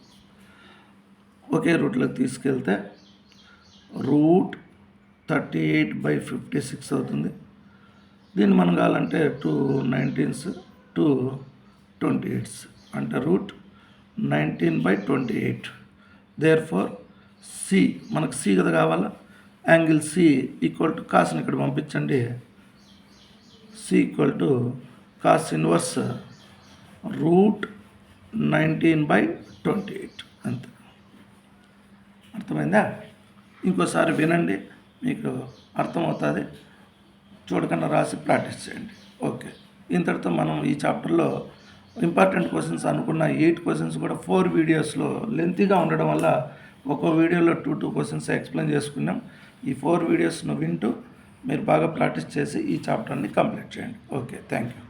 ఒకే రూట్లోకి తీసుకెళ్తే రూట్ 38/56 అవుతుంది. దీన్ని మనం కావాలంటే 2 19s 2 28s అంటే రూట్ 19/28. దేర్ ఫార్ సి, మనకు సి కదా కావాలా, యాంగిల్ సి ఈక్వల్ టు కాస్ని ఇక్కడ పంపించండి. C equal to cos inverse root 19/28 అంతే. అర్థమైందా? ఇంకోసారి వినండి, మీకు అర్థమవుతుంది. చూడకుండా రాసి ప్రాక్టీస్ చేయండి. ఓకే, ఇంతటితో మనం ఈ చాప్టర్లో ఇంపార్టెంట్ క్వశ్చన్స్ అనుకున్న 8 క్వశ్చన్స్ కూడా 4 వీడియోస్లో లెంతీగా ఉండడం వల్ల ఒక్కో వీడియోలో 2 క్వశ్చన్స్ ఎక్స్ప్లెయిన్ చేసుకున్నాం. ఈ 4 వీడియోస్ను వింటూ మీరు బాగా ప్రాక్టీస్ చేసి ఈ చాప్టర్ని కంప్లీట్ చేయండి. Okay, thank you.